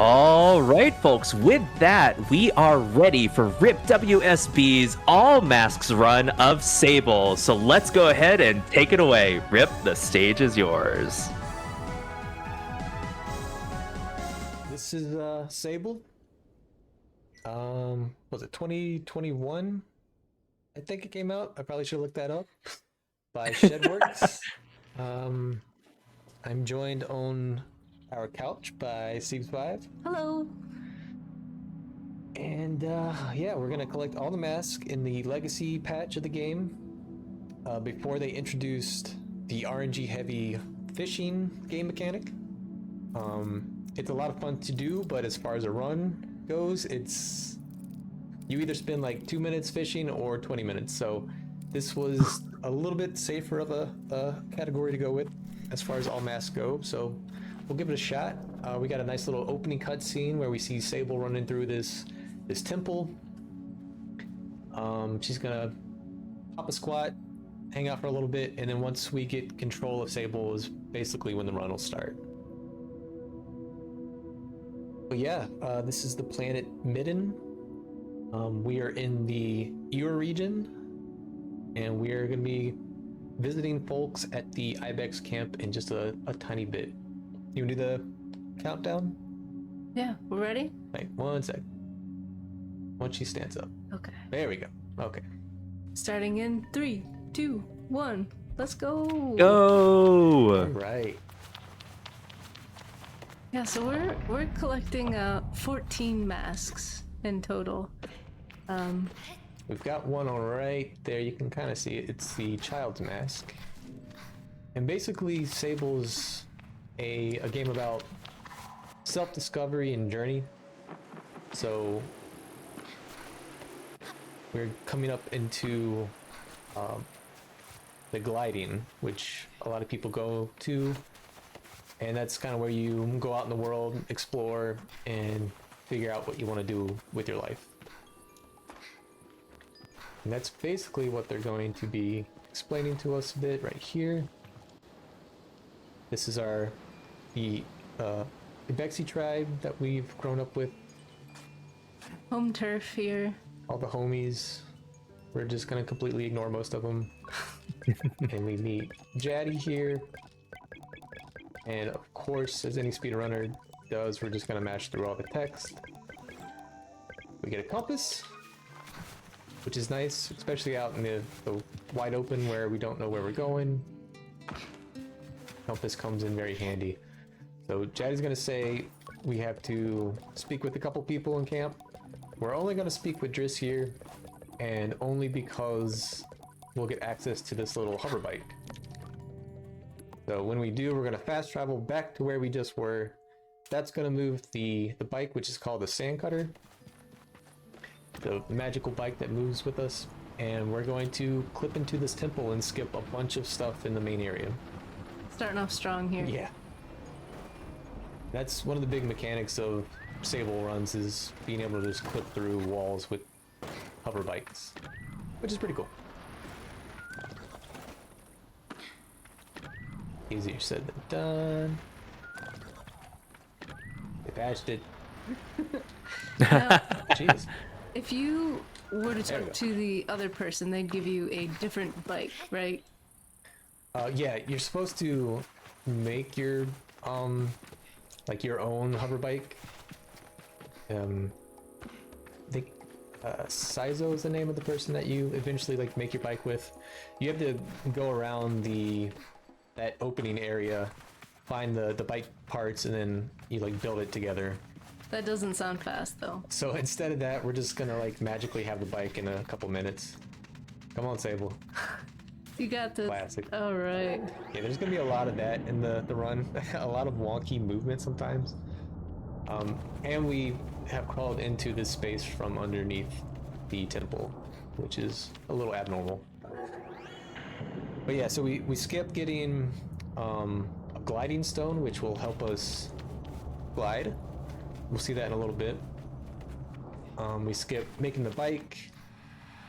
All right, folks, with that, we are ready for ripWSB's All Masks run of Sable. So let's go ahead and take it away. Rip, the stage is yours. This is Sable. Was it 2021? I think it came out. I probably should look that up. By Shedworks. I'm joined on our couch by Steve5. Hello. And yeah, we're gonna collect all the masks in the legacy patch of the game before they introduced the RNG heavy fishing game mechanic. It's a lot of fun to do, but as far as a run goes, it's you either spend like 2 minutes fishing or 20 minutes. So this was a little bit safer of a category to go with as far as all masks go. So we'll give it a shot. We got a nice little opening cutscene where we see Sable running through this temple. She's gonna pop a squat, hang out for a little bit, and then once we get control of Sable is basically when the run will start. But yeah, this is the planet Midden. We are in the Ewer region, and we are going to be visiting folks at the Ibex camp in just a tiny bit. You want to do the countdown? Yeah, we're ready? Wait, 1 sec. Once she stands up. Okay. There we go. Okay. Starting in 3, 2, 1. Let's go. Go! All right. Yeah, so we're collecting 14 masks in total. We've got one on right there. You can kind of see it. It's the child's mask. And basically, Sable's a game about self-discovery and journey. So we're coming up into the gliding, which a lot of people go to. And that's kind of where you go out in the world, explore, and figure out what you want to do with your life. And that's basically what they're going to be explaining to us a bit right here. This is the Ibexi tribe that we've grown up with. Home turf here. All the homies. We're just gonna completely ignore most of them. And we meet Jaddy here. And of course, as any speedrunner does, we're just gonna mash through all the text. We get a compass, which is nice, especially out in the wide open where we don't know where we're going. Compass comes in very handy. So Jaddy's gonna say we have to speak with a couple people in camp. We're only gonna speak with Driss here, and only because we'll get access to this little hover bike. So when we do, we're gonna fast travel back to where we just were. That's gonna move the bike, which is called the sand cutter. The magical bike that moves with us. And we're going to clip into this temple and skip a bunch of stuff in the main area. Starting off strong here. Yeah. That's one of the big mechanics of Sable runs, is being able to just clip through walls with hover bikes, which is pretty cool. Easier said than done. They patched it. Now, Jeez. if you were to There we talk go. to the other person, they'd give you a different bike, right? Yeah, you're supposed to make your like your own hover bike. I think Sizo is the name of the person that you eventually like make your bike with. You have to go around that opening area, find the bike parts, and then you like build it together. That doesn't sound fast though. So instead of that, we're just gonna like magically have the bike in a couple minutes. Come on, Sable. You got this. Classic. All right. Yeah, there's gonna be a lot of that in the run. A lot of wonky movement sometimes. And we have crawled into this space from underneath the temple, which is a little abnormal. But yeah, so we skip getting a gliding stone, which will help us glide. We'll see that in a little bit. We skip making the bike,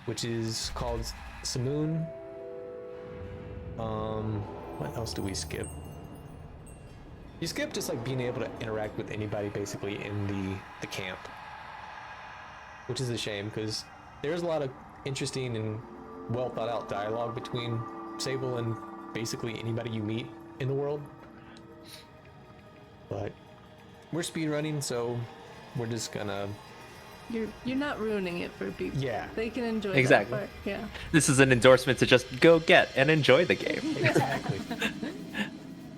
which is called Simoon. What else do we skip? You skip just like being able to interact with anybody basically in the camp, which is a shame because there's a lot of interesting and well thought out dialogue between Sable and basically anybody you meet in the world. But we're speedrunning, so we're just gonna. You're not ruining it for people. Yeah. They can enjoy Exactly. that part. Yeah. This is an endorsement to just go get and enjoy the game. Exactly.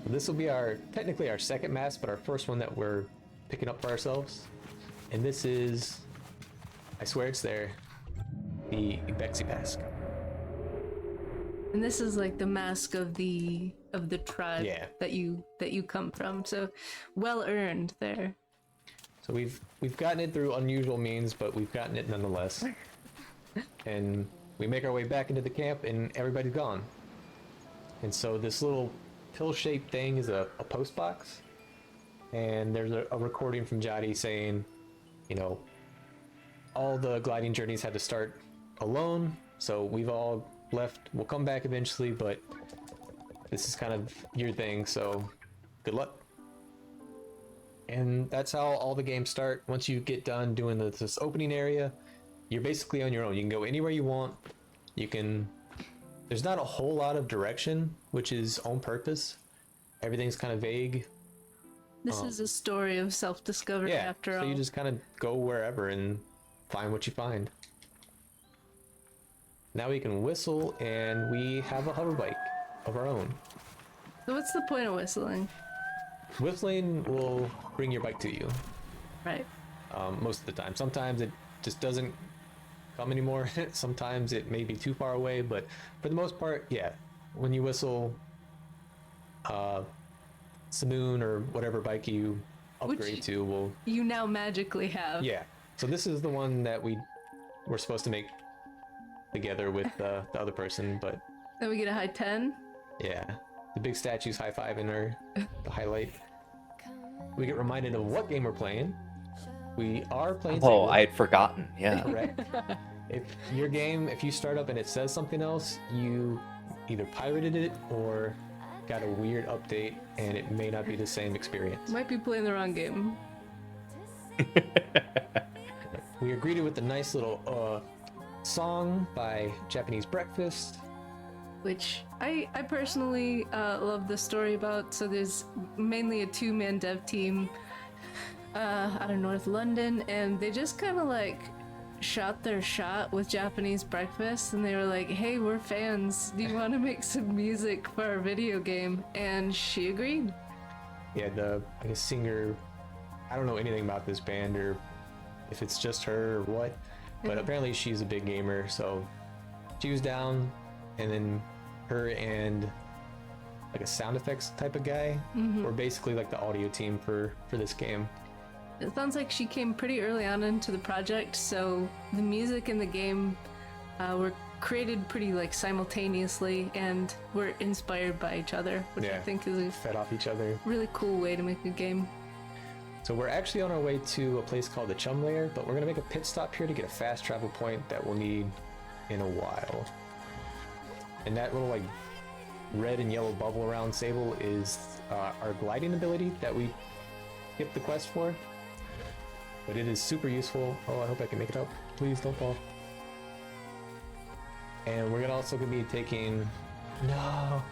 This will be technically our second mask, but our first one that we're picking up for ourselves. And this is, I swear it's there, the Bexy mask. And this is like the mask of the tribe Yeah. that you come from. So well earned there. So we've gotten it through unusual means, but we've gotten it nonetheless. And we make our way back into the camp, and everybody's gone. And so this little pill-shaped thing is a post box, and there's a recording from Jody saying, you know, all the gliding journeys had to start alone, so we've all left. We'll come back eventually, but this is kind of your thing, so good luck. And that's how all the games start. Once you get done doing this opening area, you're basically on your own. You can go anywhere you want. You can... There's not a whole lot of direction, which is on purpose. Everything's kind of vague. This is a story of self-discovery after all. So you just kind of go wherever and find what you find. Now we can whistle, and we have a hover bike of our own. So what's the point of whistling? Whistling will bring your bike to you. Right. Most of the time. Sometimes it just doesn't come anymore. Sometimes it may be too far away, but for the most part, yeah. When you whistle, Simoon or whatever bike you upgrade to will... You now magically have. Yeah. So this is the one that we're supposed to make together with the other person, but... Then we get a high 10. Yeah. The big statue's high-fiving her, the highlight. We get reminded of what game we're playing. We are playing Oh, Sable. I had forgotten. Yeah. Correct. If your game, if you start up and it says something else, you either pirated it or got a weird update, and it may not be the same experience. Might be playing the wrong game. We are greeted with a nice little song by Japanese Breakfast. Which I personally love the story about. So there's mainly a two-man dev team out of North London, and they just kind of like shot their shot with Japanese Breakfast, and they were like, hey, we're fans, do you want to make some music for our video game? And she agreed. Yeah, the singer, I don't know anything about this band or if it's just her or what, but apparently she's a big gamer, so she was down, and then her and like a sound effects type of guy were basically like the audio team for this game. It sounds like she came pretty early on into the project, so the music and the game were created pretty like simultaneously and were inspired by each other, which I think is a fed off each other. Really cool way to make a game. So we're actually on our way to a place called the Chum Lair, but we're gonna make a pit stop here to get a fast travel point that we'll need in a while. And that little like red and yellow bubble around Sable is our gliding ability that we skipped the quest for. But it is super useful. Oh, I hope I can make it up. Please don't fall. And we're also gonna be taking... No!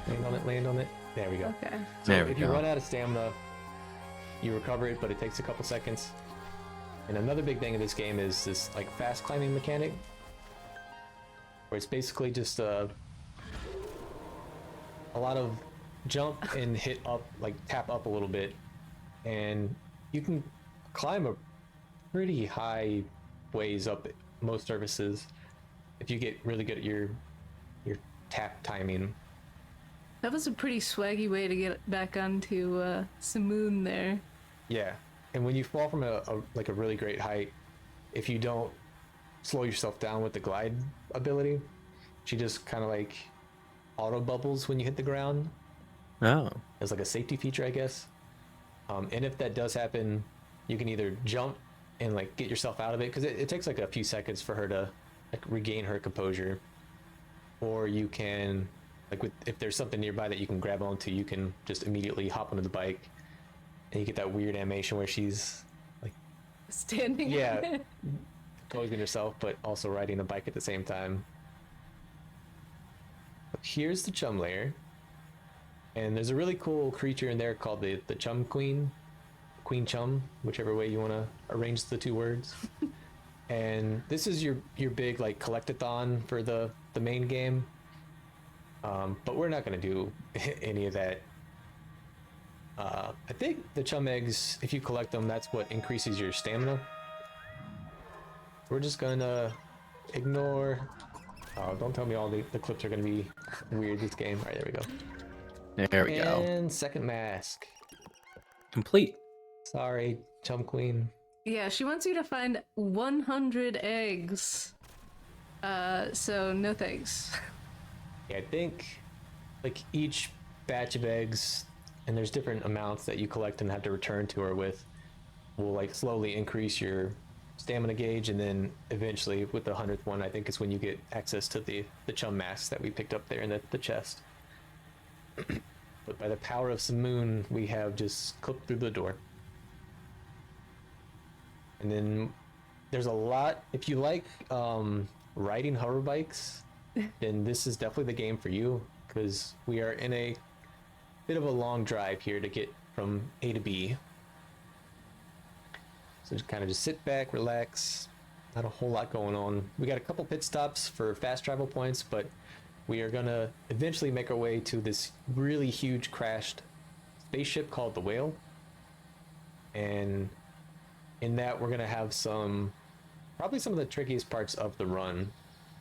Land on it, land on it. There we go. Okay. So There we if you go. run out of stamina, you recover it, but it takes a couple seconds. And another big thing in this game is this like fast climbing mechanic, where it's basically just a lot of jump and hit up, like tap up a little bit, and you can climb a pretty high ways up most surfaces if you get really good at your tap timing. That was a pretty swaggy way to get back onto Simoon there. Yeah, and when you fall from a really great height, if you don't slow yourself down with the glide ability, she just kind of like auto bubbles when you hit the ground. Oh. As like a safety feature, I guess. And if that does happen, you can either jump and like get yourself out of it, because it takes like a few seconds for her to like regain her composure, or you can Like if there's something nearby that you can grab onto, you can just immediately hop onto the bike, and you get that weird animation where she's like Standing. Yeah, posing herself, but also riding a bike at the same time. Here's the chum layer, and there's a really cool creature in there called the chum queen, queen chum, whichever way you want to arrange the two words. And this is your big like collectathon for the main game. But we're not going to do any of that. I think the chum eggs, if you collect them, that's what increases your stamina. We're just gonna ignore. Oh, don't tell me all the clips are gonna be weird this game. All right, there we go. There we go. And second mask. Complete. Sorry, chum queen. Yeah, she wants you to find 100 eggs. So no thanks. Yeah, I think like each batch of eggs, and there's different amounts that you collect and have to return to her with, will like slowly increase your stamina gauge, and then eventually with the 100th one, I think is when you get access to the chum masks that we picked up there in the chest. But by the power of some moon, we have just clipped through the door. And then there's a lot, if you like riding hover bikes, then this is definitely the game for you, because we are in a bit of a long drive here to get from A to B. So just kind of just sit back, relax, not a whole lot going on. We got a couple pit stops for fast travel points, but we are gonna eventually make our way to this really huge crashed spaceship called the Whale. And in that we're gonna have probably some of the trickiest parts of the run.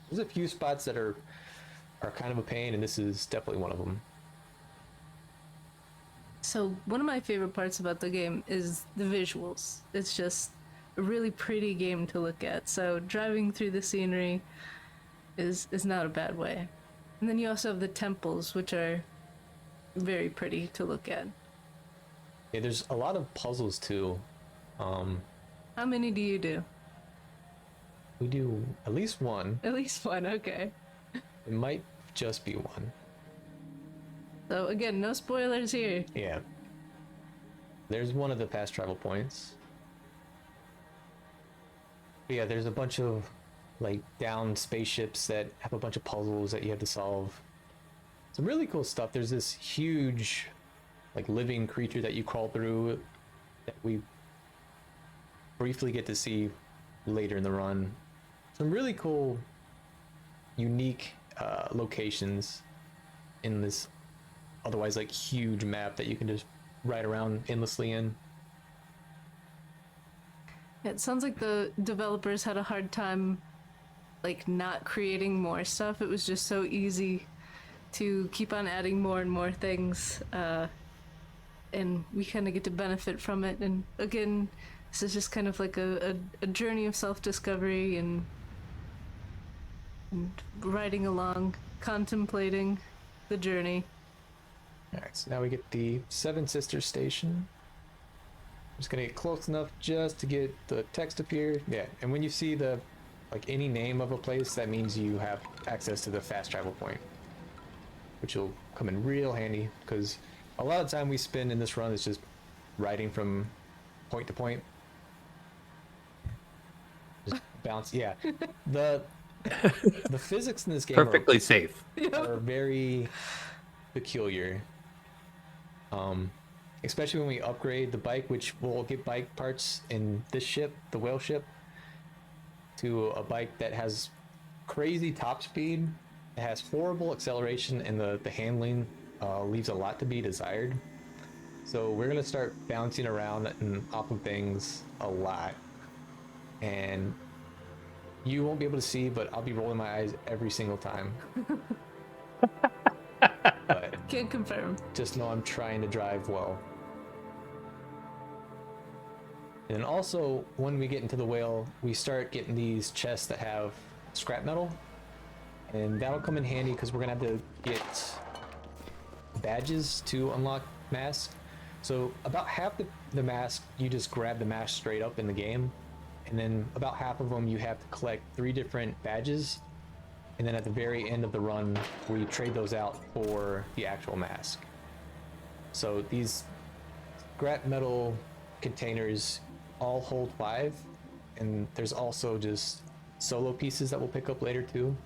There's a few spots that are kind of a pain, and this is definitely one of them. So one of my favorite parts about the game is the visuals. It's just a really pretty game to look at. So driving through the scenery is not a bad way. And then you also have the temples, which are very pretty to look at. Yeah, there's a lot of puzzles too. How many do you do? We do at least one. At least one, okay. It might just be one. So again, no spoilers here. Yeah. There's one of the fast travel points. But yeah, there's a bunch of like downed spaceships that have a bunch of puzzles that you have to solve. Some really cool stuff. There's this huge like living creature that you crawl through that we briefly get to see later in the run. Some really cool, unique locations in this otherwise like huge map that you can just ride around endlessly in. Yeah, it sounds like the developers had a hard time like not creating more stuff. It was just so easy to keep on adding more and more things, and we kind of get to benefit from it. And again, this is just kind of like a journey of self-discovery and riding along, contemplating the journey. Alright, so now we get the Seven Sisters station. I'm just gonna get close enough just to get the text up here. Yeah, and when you see the like any name of a place, that means you have access to the fast travel point, which will come in real handy, because a lot of the time we spend in this run is just riding from point to point. Just bounce, yeah. The physics in this game Perfectly safe. are very peculiar. Especially when we upgrade the bike, which we'll get bike parts in this ship, the whale ship, to a bike that has crazy top speed, it has horrible acceleration, and the handling leaves a lot to be desired. So we're gonna start bouncing around and off of things a lot, and you won't be able to see, but I'll be rolling my eyes every single time. But Can't confirm. just know I'm trying to drive well. And also, when we get into the whale, we start getting these chests that have scrap metal, and that'll come in handy because we're gonna have to get badges to unlock masks. So about half the mask, you just grab the mask straight up in the game, and then about half of them you have to collect 3 different badges, and then at the very end of the run, we trade those out for the actual mask. So these scrap metal containers all hold 5, and there's also just solo pieces that we'll pick up later too.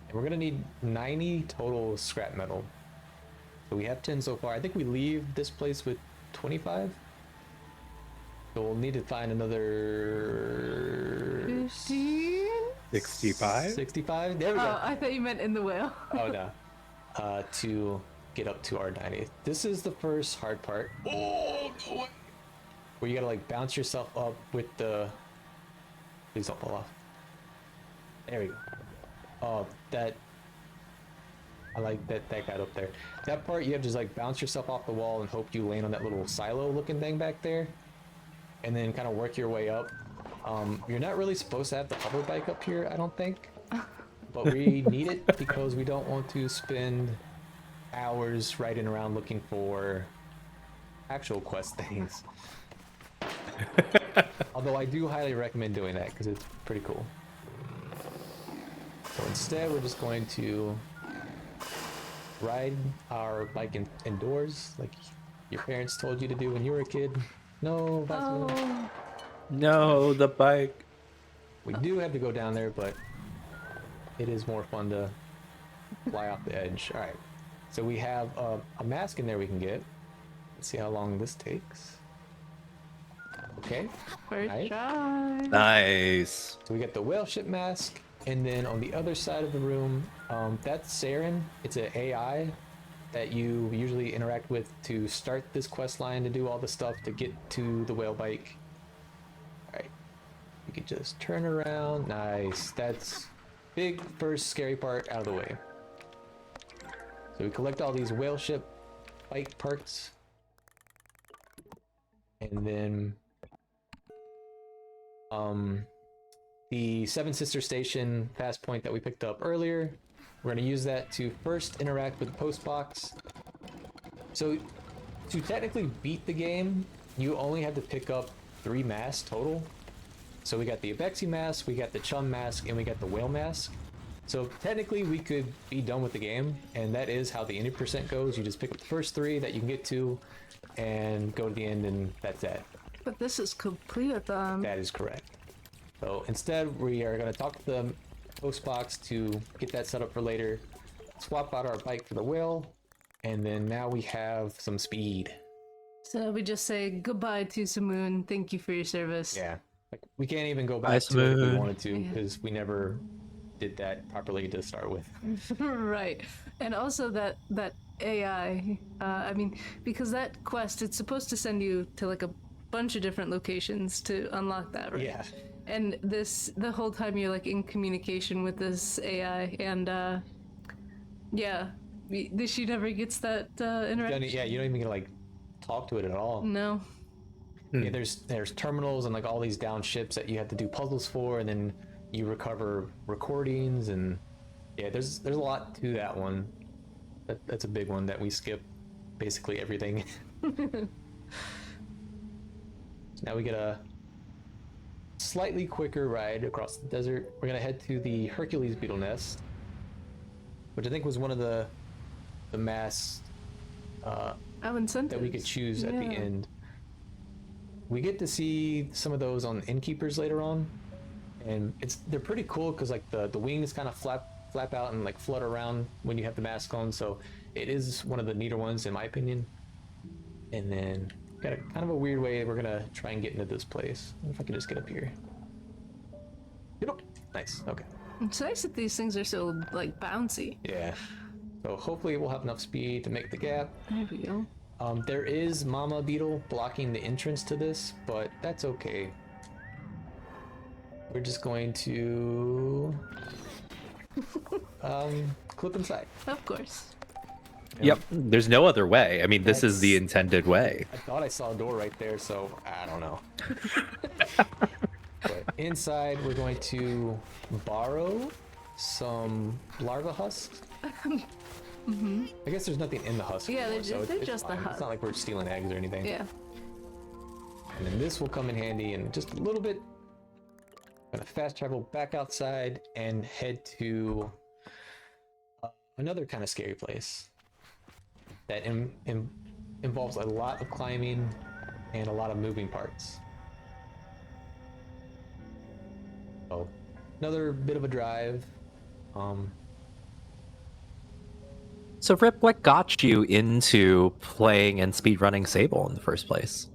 And we're gonna need 90 total scrap metal. So we have 10 so far. I think we leave this place with 25. So we'll need to find another 15? 65? 65. There we go. Oh, I thought you meant in the whale. Oh no. To get up to our 90. This is the first hard part. Oh no way. Where you gotta like bounce yourself up with the. Please don't fall off. There we go. Oh, that. I like that got up there. That part you have to just like bounce yourself off the wall and hope you land on that little silo looking thing back there, and then kind of work your way up. You're not really supposed to have the hover bike up here, I don't think, but we need it because we don't want to spend hours riding around looking for actual quest things. Although I do highly recommend doing that because it's pretty cool. So instead, we're just going to ride our bike indoors like your parents told you to do when you were a kid. No, Vaseline. Oh, No, the bike. We do have to go down there, but it is more fun to fly off the edge. All right, so we have a mask in there we can get. Let's see how long this takes. Okay, first Nice. try. Nice. so we get the whale ship mask, and then on the other side of the room, that's Saren. It's an AI that you usually interact with to start this quest line to do all the stuff to get to the whale bike. All right, you can just turn around. Nice. That's big first scary part out of the way. So we collect all these whale ship bike parts, and then the Seven Sister Station fast point that we picked up earlier, we're going to use that to first interact with the post box. So to technically beat the game, you only have to pick up 3 masks total. So we got the Abexi mask, we got the Chum mask, and we got the whale mask. So technically we could be done with the game, and that is how the 80% goes. You just pick up the first 3 that you can get to and go to the end, and that's it. But this is complete with them. That is correct. So instead, we are going to talk to the post box to get that set up for later, swap out our bike for the whale, and then now we have some speed. So we just say goodbye to Samoon. Thank you for your service. Yeah. Like, we can't even go Bye, back to it if we Smoon. wanted to, Yeah. because we never did that properly to start with. Right. And also that AI, I mean, because that quest, it's supposed to send you to like a bunch of different locations to unlock that, right? Yeah. And the whole time you're like in communication with this AI, and yeah, she never gets that interaction. Yeah, you don't even get to like talk to it at all. No. Yeah, there's terminals and like all these down ships that you have to do puzzles for, and then you recover recordings, and yeah, there's a lot to that one. That's a big one that we skip basically everything. So now we get a slightly quicker ride across the desert. We're gonna head to the Hercules beetle nest, which I think was one of the masks incentives. that we could choose at the Yeah. end. We get to see some of those on innkeepers later on, and they're pretty cool because like the wings kind of flap out and like flutter around when you have the mask on, so it is one of the neater ones in my opinion. And then got a kind of a weird way we're gonna try and get into this place. If I can just get up here. Yep. Nice. Okay. It's nice that these things are so like bouncy. Yeah. So hopefully we'll have enough speed to make the gap. There we go. There is Mama Beetle blocking the entrance to this, but that's okay. We're just going to clip inside. Of course. Yep, there's no other way. I mean, this is the That's- intended way. I thought I saw a door right there, so I don't know. But inside, we're going to borrow some larva husks. I guess there's nothing in the husk. Yeah, anymore, they're so it's just the fine. husk. It's not like we're stealing eggs or anything. Yeah. And then this will come in handy in just a little bit. Gonna fast travel back outside and head to another kind of scary place that involves a lot of climbing and a lot of moving parts. So, another bit of a drive. So, Rip, what got you into playing and speedrunning Sable in the first place?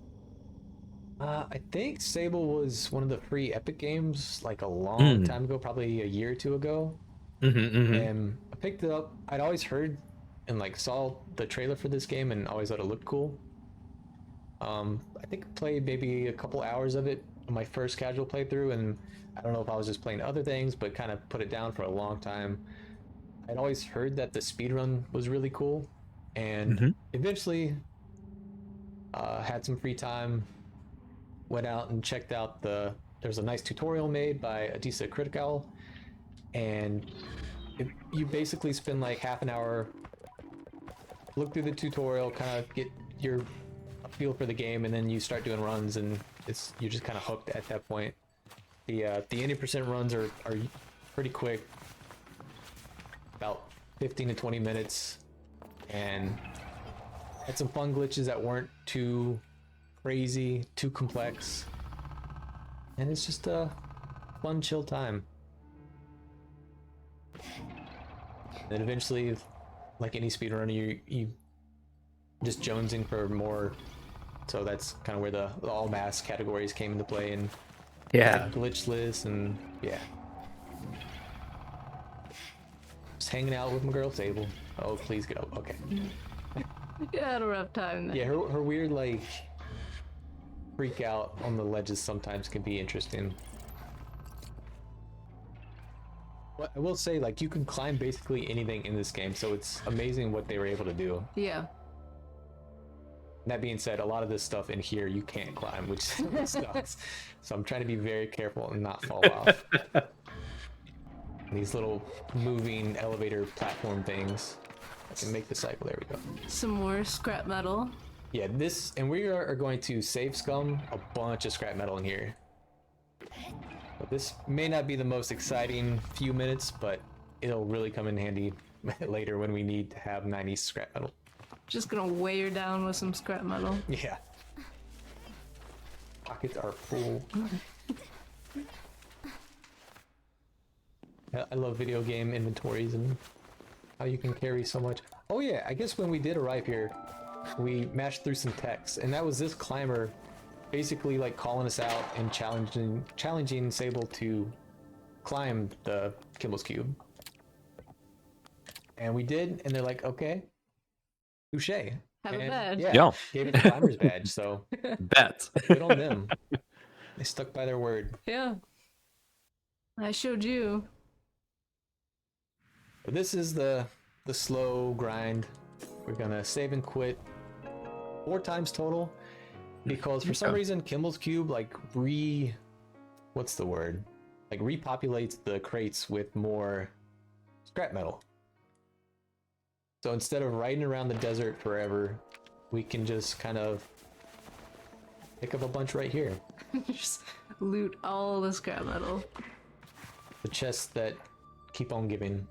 I think Sable was one of the free Epic games like a long time ago, probably a year or two ago. And I picked it up. I'd always heard and like saw the trailer for this game and always thought it looked cool. I think I played maybe a couple hours of it on my first casual playthrough, and I don't know if I was just playing other things, but kind of put it down for a long time. I'd always heard that the speedrun was really cool, and eventually had some free time, went out and checked out there's a nice tutorial made by Adisa Critical, and you basically spend like half an hour, look through the tutorial, kind of get your feel for the game, and then you start doing runs, and you're just kind of hooked at that point. The 80% runs are pretty quick, about 15 to 20 minutes, and had some fun glitches that weren't too crazy, too complex, and it's just a fun, chill time. And eventually, like any speedrunner, you just jonesing for more. So that's kind of where the all mask categories came into play, and glitchless, and yeah, just hanging out with my girl Sable. Oh, please go. Okay. You had a rough time there. Yeah, her weird like freak out on the ledges sometimes can be interesting. But I will say, like, you can climb basically anything in this game, so it's amazing what they were able to do. Yeah. That being said, a lot of this stuff in here you can't climb, which sucks. So I'm trying to be very careful and not fall off. These little moving elevator platform things. I can make the cycle. There we go. Some more scrap metal. Yeah, and we are going to save scum a bunch of scrap metal in here. But this may not be the most exciting few minutes, but it'll really come in handy later when we need to have 90 scrap metal. Just gonna weigh her down with some scrap metal. Yeah. Pockets are full. I love video game inventories and how you can carry so much. Oh yeah, I guess when we did arrive here, we mashed through some text, and that was this climber basically like calling us out and challenging Sable to climb the Kimball's Cube. And we did, and they're like, okay, touche. Have a And badge. Yeah. Gave it the climber's badge, so Bet. good on them. They stuck by their word. Yeah. I showed you. But this is the slow grind. We're gonna save and quit 4 times total, because for some reason Kimball's Cube like what's the word? Like repopulates the crates with more scrap metal. So instead of riding around the desert forever, we can just kind of pick up a bunch right here. Just loot all the scrap metal. The chests that keep on giving.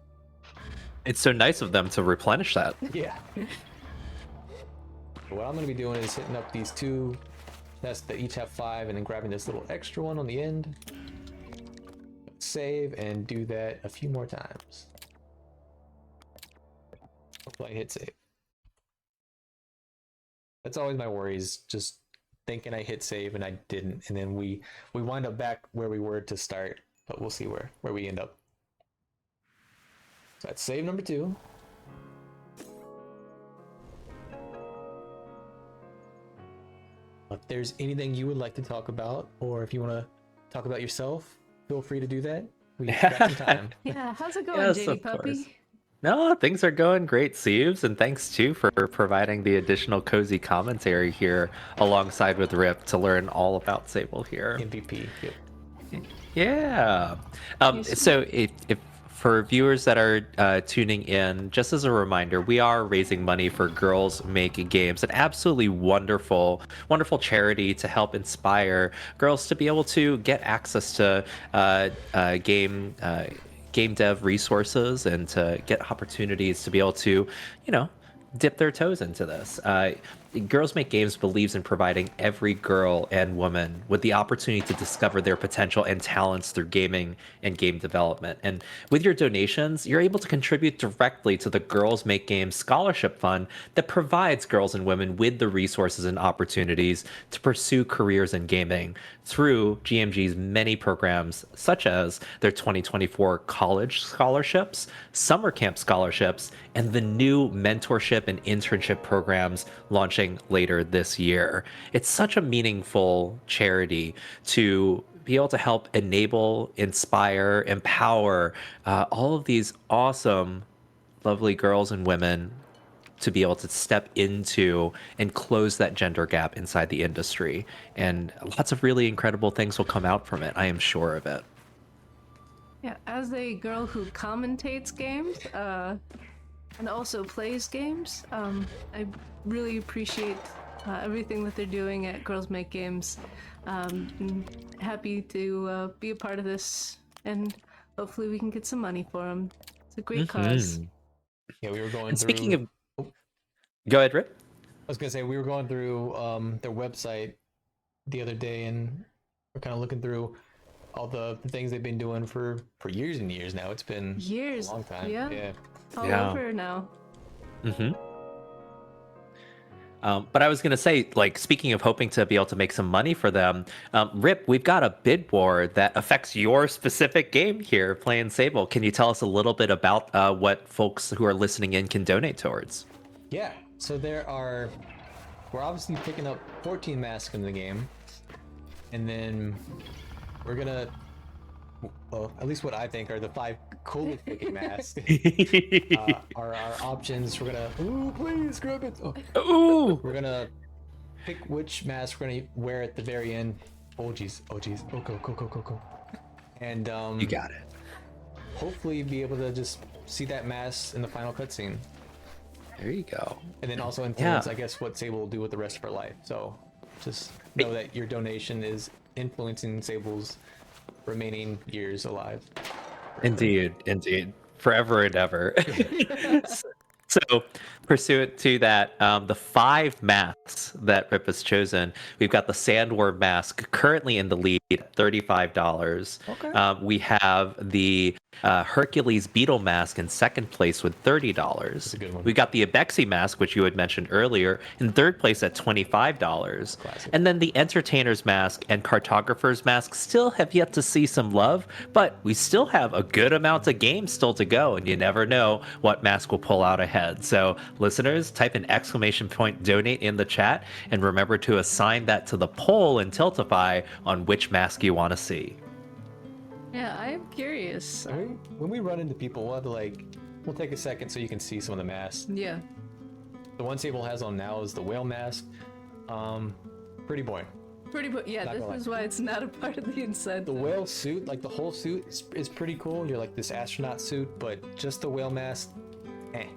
It's so nice of them to replenish that. Yeah. What I'm going to be doing is hitting up these 2 chests that each have 5, and then grabbing this little extra one on the end. Save and do that a few more times. Hopefully I hit save. That's always my worry, is just thinking I hit save and I didn't, and then we wind up back where we were to start, but we'll see where we end up. So that's save number 2. If there's anything you would like to talk about, or if you want to talk about yourself, feel free to do that. We've got some time. Yeah, how's it going, Yes, JD of Puppy? course. No, things are going great, Sieves, and thanks too for providing the additional cozy commentary here alongside with Rip to learn all about Sable here. MVP. Yep. Yeah. So if for viewers that are tuning in, just as a reminder, we are raising money for Girls Make Games, an absolutely wonderful charity to help inspire girls to be able to get access to game game dev resources and to get opportunities to be able to, dip their toes into this. Girls Make Games believes in providing every girl and woman with the opportunity to discover their potential and talents through gaming and game development. And with your donations, you're able to contribute directly to the Girls Make Games Scholarship Fund that provides girls and women with the resources and opportunities to pursue careers in gaming through GMG's many programs, such as their 2024 college scholarships, summer camp scholarships, and the new mentorship and internship programs launching later this year. It's such a meaningful charity to be able to help enable, inspire, empower all of these awesome, lovely girls and women to be able to step into and close that gender gap inside the industry. And lots of really incredible things will come out from it. I am sure of it. Yeah, as a girl who commentates games, and also plays games, I really appreciate everything that they're doing at Girls Make Games. I'm happy to be a part of this, and hopefully we can get some money for them. It's a great cause. Yeah, we were going And through. speaking of, go ahead, Rip. I was gonna say we were going through their website the other day, and we're kind of looking through all the things they've been doing for years and years now. It's been Years. a long time. Yeah. All Yeah. over now. But I was going to say, like, speaking of hoping to be able to make some money for them, Rip, we've got a bid war that affects your specific game here, playing Sable. Can you tell us a little bit about what folks who are listening in can donate towards? Yeah. So we're obviously picking up 14 masks in the game, and then we're gonna, well, at least what I think are the 5 coolest looking masks. Our options. We're gonna, ooh, please grab it. Oh. Ooh! We're gonna pick which mask we're gonna wear at the very end. Oh geez. Oh go. And You got it. hopefully be able to just see that mask in the final cutscene. There you go. And then also influence, Yeah. I guess, what Sable will do with the rest of her life. So just know that your donation is influencing Sable's remaining years alive. Indeed. Forever and ever. So, pursuant to that, the 5 masks that Rip has chosen, we've got the Sandworm mask currently in the lead at $35. Okay. We have the Hercules Beetle mask in second place with $30. That's a good one. We've got the Abexi mask, which you had mentioned earlier, in third place at $25. Classic. And then the Entertainer's mask and Cartographer's mask still have yet to see some love, but we still have a good amount of games still to go, and you never know what mask will pull out ahead. So, listeners, type an exclamation point donate in the chat, and remember to assign that to the poll in Tiltify on which mask you want to see. Yeah, I'm curious. When we run into people, we'll take a second so you can see some of the masks. Yeah. The one Sable has on now is the whale mask. Pretty boring. Yeah, Not this gonna is why it's not a part of the incentive. The whale suit, like the whole suit, is pretty cool. You're like this astronaut suit, but just the whale mask, eh.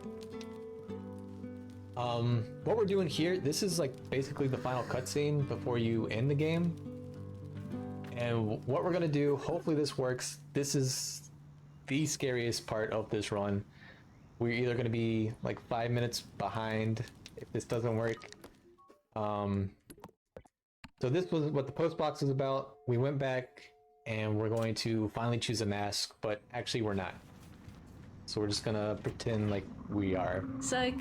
What we're doing here, this is like basically the final cutscene before you end the game. And what we're gonna do, hopefully this works. This is the scariest part of this run. We're either gonna be like 5 minutes behind if this doesn't work. So this was what the post box was about. We went back and we're going to finally choose a mask, but actually we're not. So we're just gonna pretend like we are. Psych.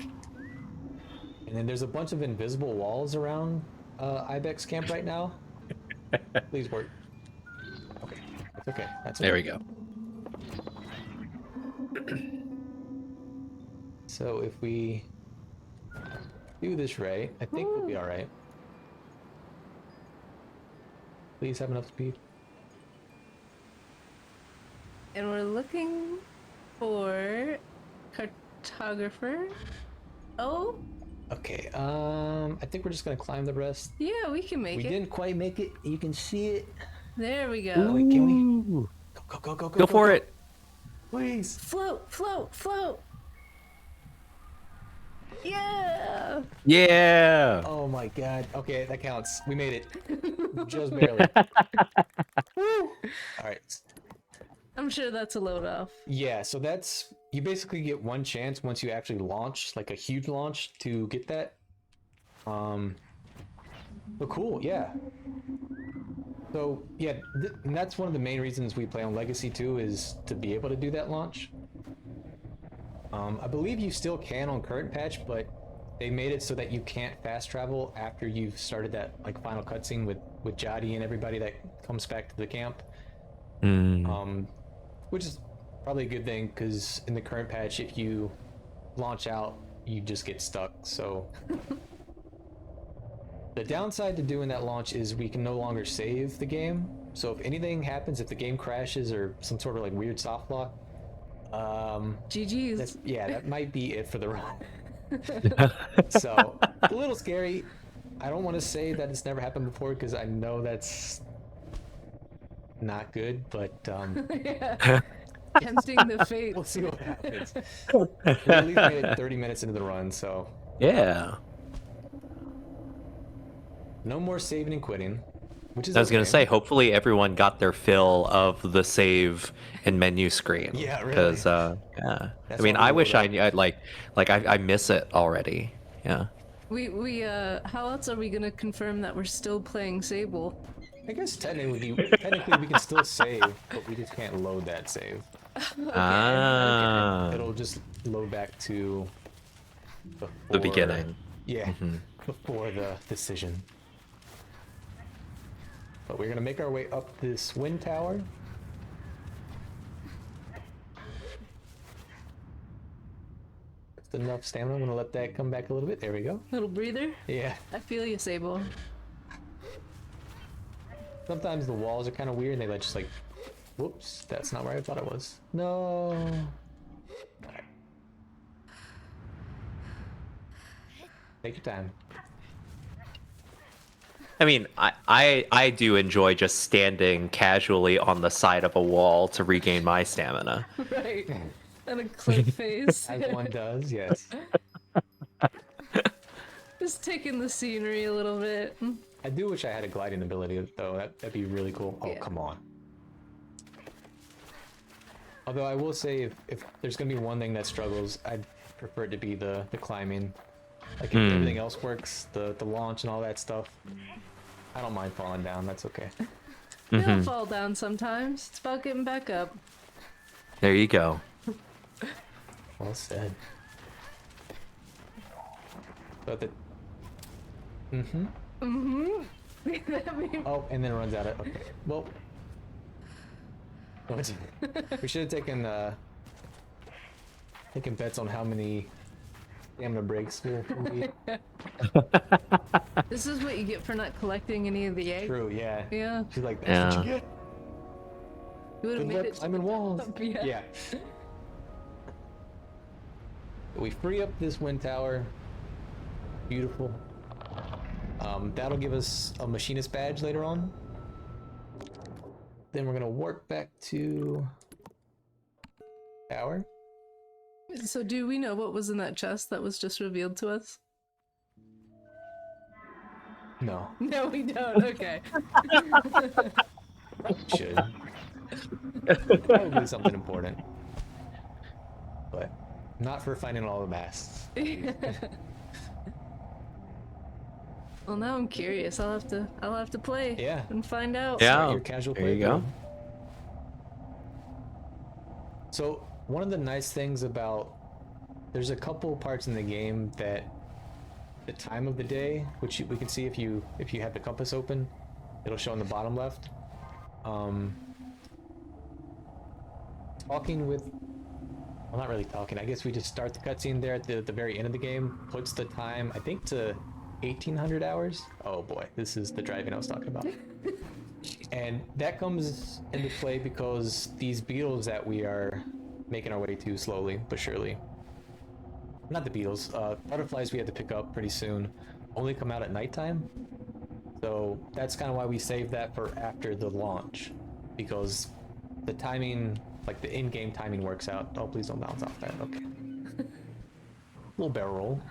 And then there's a bunch of invisible walls around Ibex camp right now. Please work. Okay, that's okay. That's okay. There we go. So if we do this right, I think we'll be all right. Please have enough speed. And we're looking for cartographer. Oh, Okay, I think we're just gonna climb the rest. yeah, we can make We it. didn't quite make it. You can see it. There we go. Wait, can we? Go, Go for it. Please. Float. Yeah. Yeah. Oh my god. Okay, that counts. We made it. Just barely. Woo. All right. I'm I'm sure that's a load off. Yeah, so that's you basically get one chance once you actually launch, like a huge launch, to get that. But cool, yeah. So yeah, and that's one of the main reasons we play on Legacy too, is to be able to do that launch. I believe you still can on current patch, but they made it so that you can't fast travel after you've started that like final cutscene with Jadi and everybody that comes back to the camp. Which is probably a good thing, because in the current patch, if you launch out, you just get stuck. So the downside to doing that launch is we can no longer save the game. So if anything happens, if the game crashes or some sort of like weird soft lock, GG's. that might be it for the run. So a little scary. I don't want to say that it's never happened before, because I know that's not good, but Yeah. Tempting the fate. we'll see what happens. We at least made it 30 minutes into the run, so Yeah. no more saving and quitting, which is I was gonna okay. say, hopefully everyone got their fill of the save and menu screen. Yeah, really. Because yeah, That's I mean, why we I wish load I'd like I miss it already. Yeah. We how else are we gonna confirm that we're still playing Sable? I guess technically we can still save, but we just can't load that save. Ah. It'll just load back to The before- beginning. Yeah, before the decision. But we're gonna make our way up this wind tower. That's enough stamina. I'm gonna let that come back a little bit. There we go. Little breather. Yeah. I feel you, Sable. Sometimes the walls are kind of weird and they let just like, whoops, that's not where I thought it was. No. Alright. Take your time. I mean, I do enjoy just standing casually on the side of a wall to regain my stamina. Right. And a clip face. As one does, yes. Just taking the scenery a little bit. I do wish I had a gliding ability though. That'd be really cool. Oh, Yeah. come on. Although I will say, if there's gonna be one thing that struggles, I'd prefer it to be the climbing. Like if everything else works, the launch and all that stuff, I don't mind falling down. That's okay. You'll fall down sometimes. It's about getting back up. There you go. Well said. But the. I mean, Oh, and then it runs out of. Okay. Well. We should have taken bets on how many stamina breaks will be. this is what you get for not collecting any of the eggs. True, yeah. Yeah. She's like, that's what Yeah. you get. You would have Good made luck it. climbing walls. Yeah. Yeah. We free up this wind tower. Beautiful. That'll give us a machinist badge later on. Then we're gonna warp back to tower. So do we know what was in that chest that was just revealed to us? No, No, we don't. Okay. should. Probably something important, but not for finding all the masks. Well, now I'm curious. I'll have to play. Yeah. And find out. Yeah. Start your casual There you playthrough. go. So one of the nice things about there's a couple parts in the game that the time of the day, which we can see if you have the compass open, it'll show in the bottom left. Talking with, well, not really talking. I guess we just start the cutscene there at the very end of the game. Puts the time, I think, to 1,800 hours. Oh boy, this is the driving I was talking about. And that comes into play because these beetles that we are making our way to slowly but surely, not the beetles, butterflies we have to pick up pretty soon, only come out at nighttime. So that's kind of why we saved that for after the launch, because the timing, like the in-game timing works out. Oh, please don't bounce off that. Okay. Little barrel roll.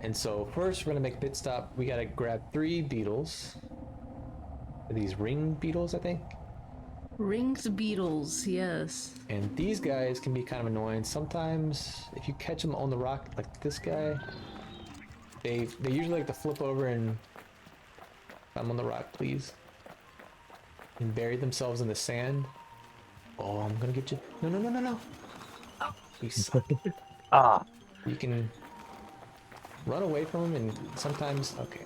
And so first we're gonna make a pit stop. We gotta grab 3 beetles. Are these ring beetles, I think? Ringed beetles, yes. And these guys can be kind of annoying. Sometimes, if you catch them on the rock, like this guy, they usually like to flip over and I'm on the rock, please, and bury themselves in the sand. Oh, I'm gonna get you! No, no, no, no, no! Oh, you suck. Ah. You can run away from them, and sometimes, okay.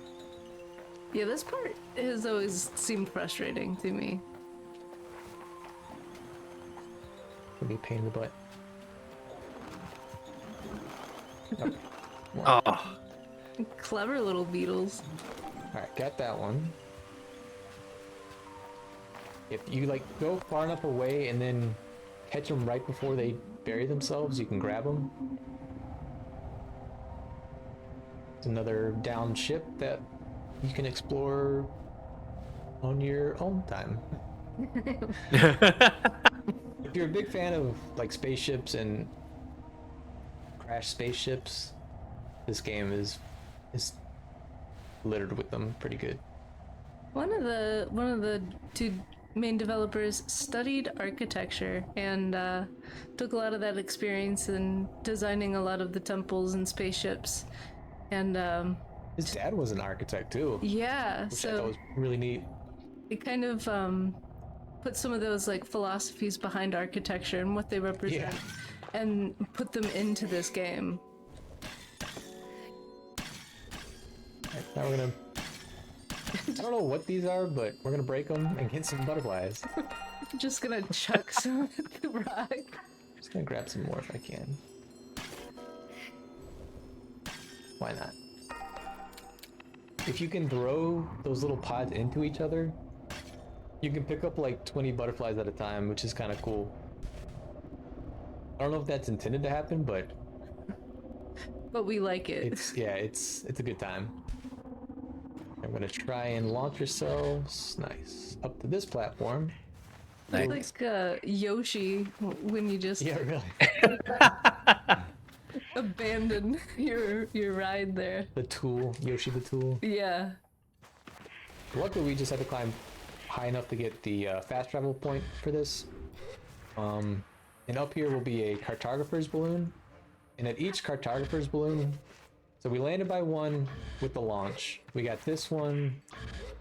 Yeah, this part has always seemed frustrating to me. It'll be a pain in the butt. Okay. Oh. Clever little beetles. Alright, got that one. If you like go far enough away and then catch them right before they bury themselves, you can grab them. It's another down ship that you can explore on your own time. If you're a big fan of like spaceships and crash spaceships, this game is littered with them pretty good. One of the two main developers studied architecture and took a lot of that experience in designing a lot of the temples and spaceships. And His dad was an architect too, yeah, which I thought so was really neat. it kind of put some of those like philosophies behind architecture and what they represent, and put them into this game. Right, now we're gonna. I don't know what these are, but we're gonna break them and get some butterflies. I'm just gonna chuck some at the rock. Just gonna grab some more if I can. Why not? If you can throw those little pods into each other, you can pick up like 20 butterflies at a time, which is kind of cool. I don't know if that's intended to happen, but we like it. it's a good time. I'm gonna try and launch ourselves, nice, up to this platform. Nice. Like Yoshi when you just Yeah, really. abandon your ride there. The tool, Yoshi the tool. Yeah. Luckily, we just had to climb high enough to get the fast travel point for this. And up here will be a cartographer's balloon. And at each cartographer's balloon, so we landed by one with the launch. We got this one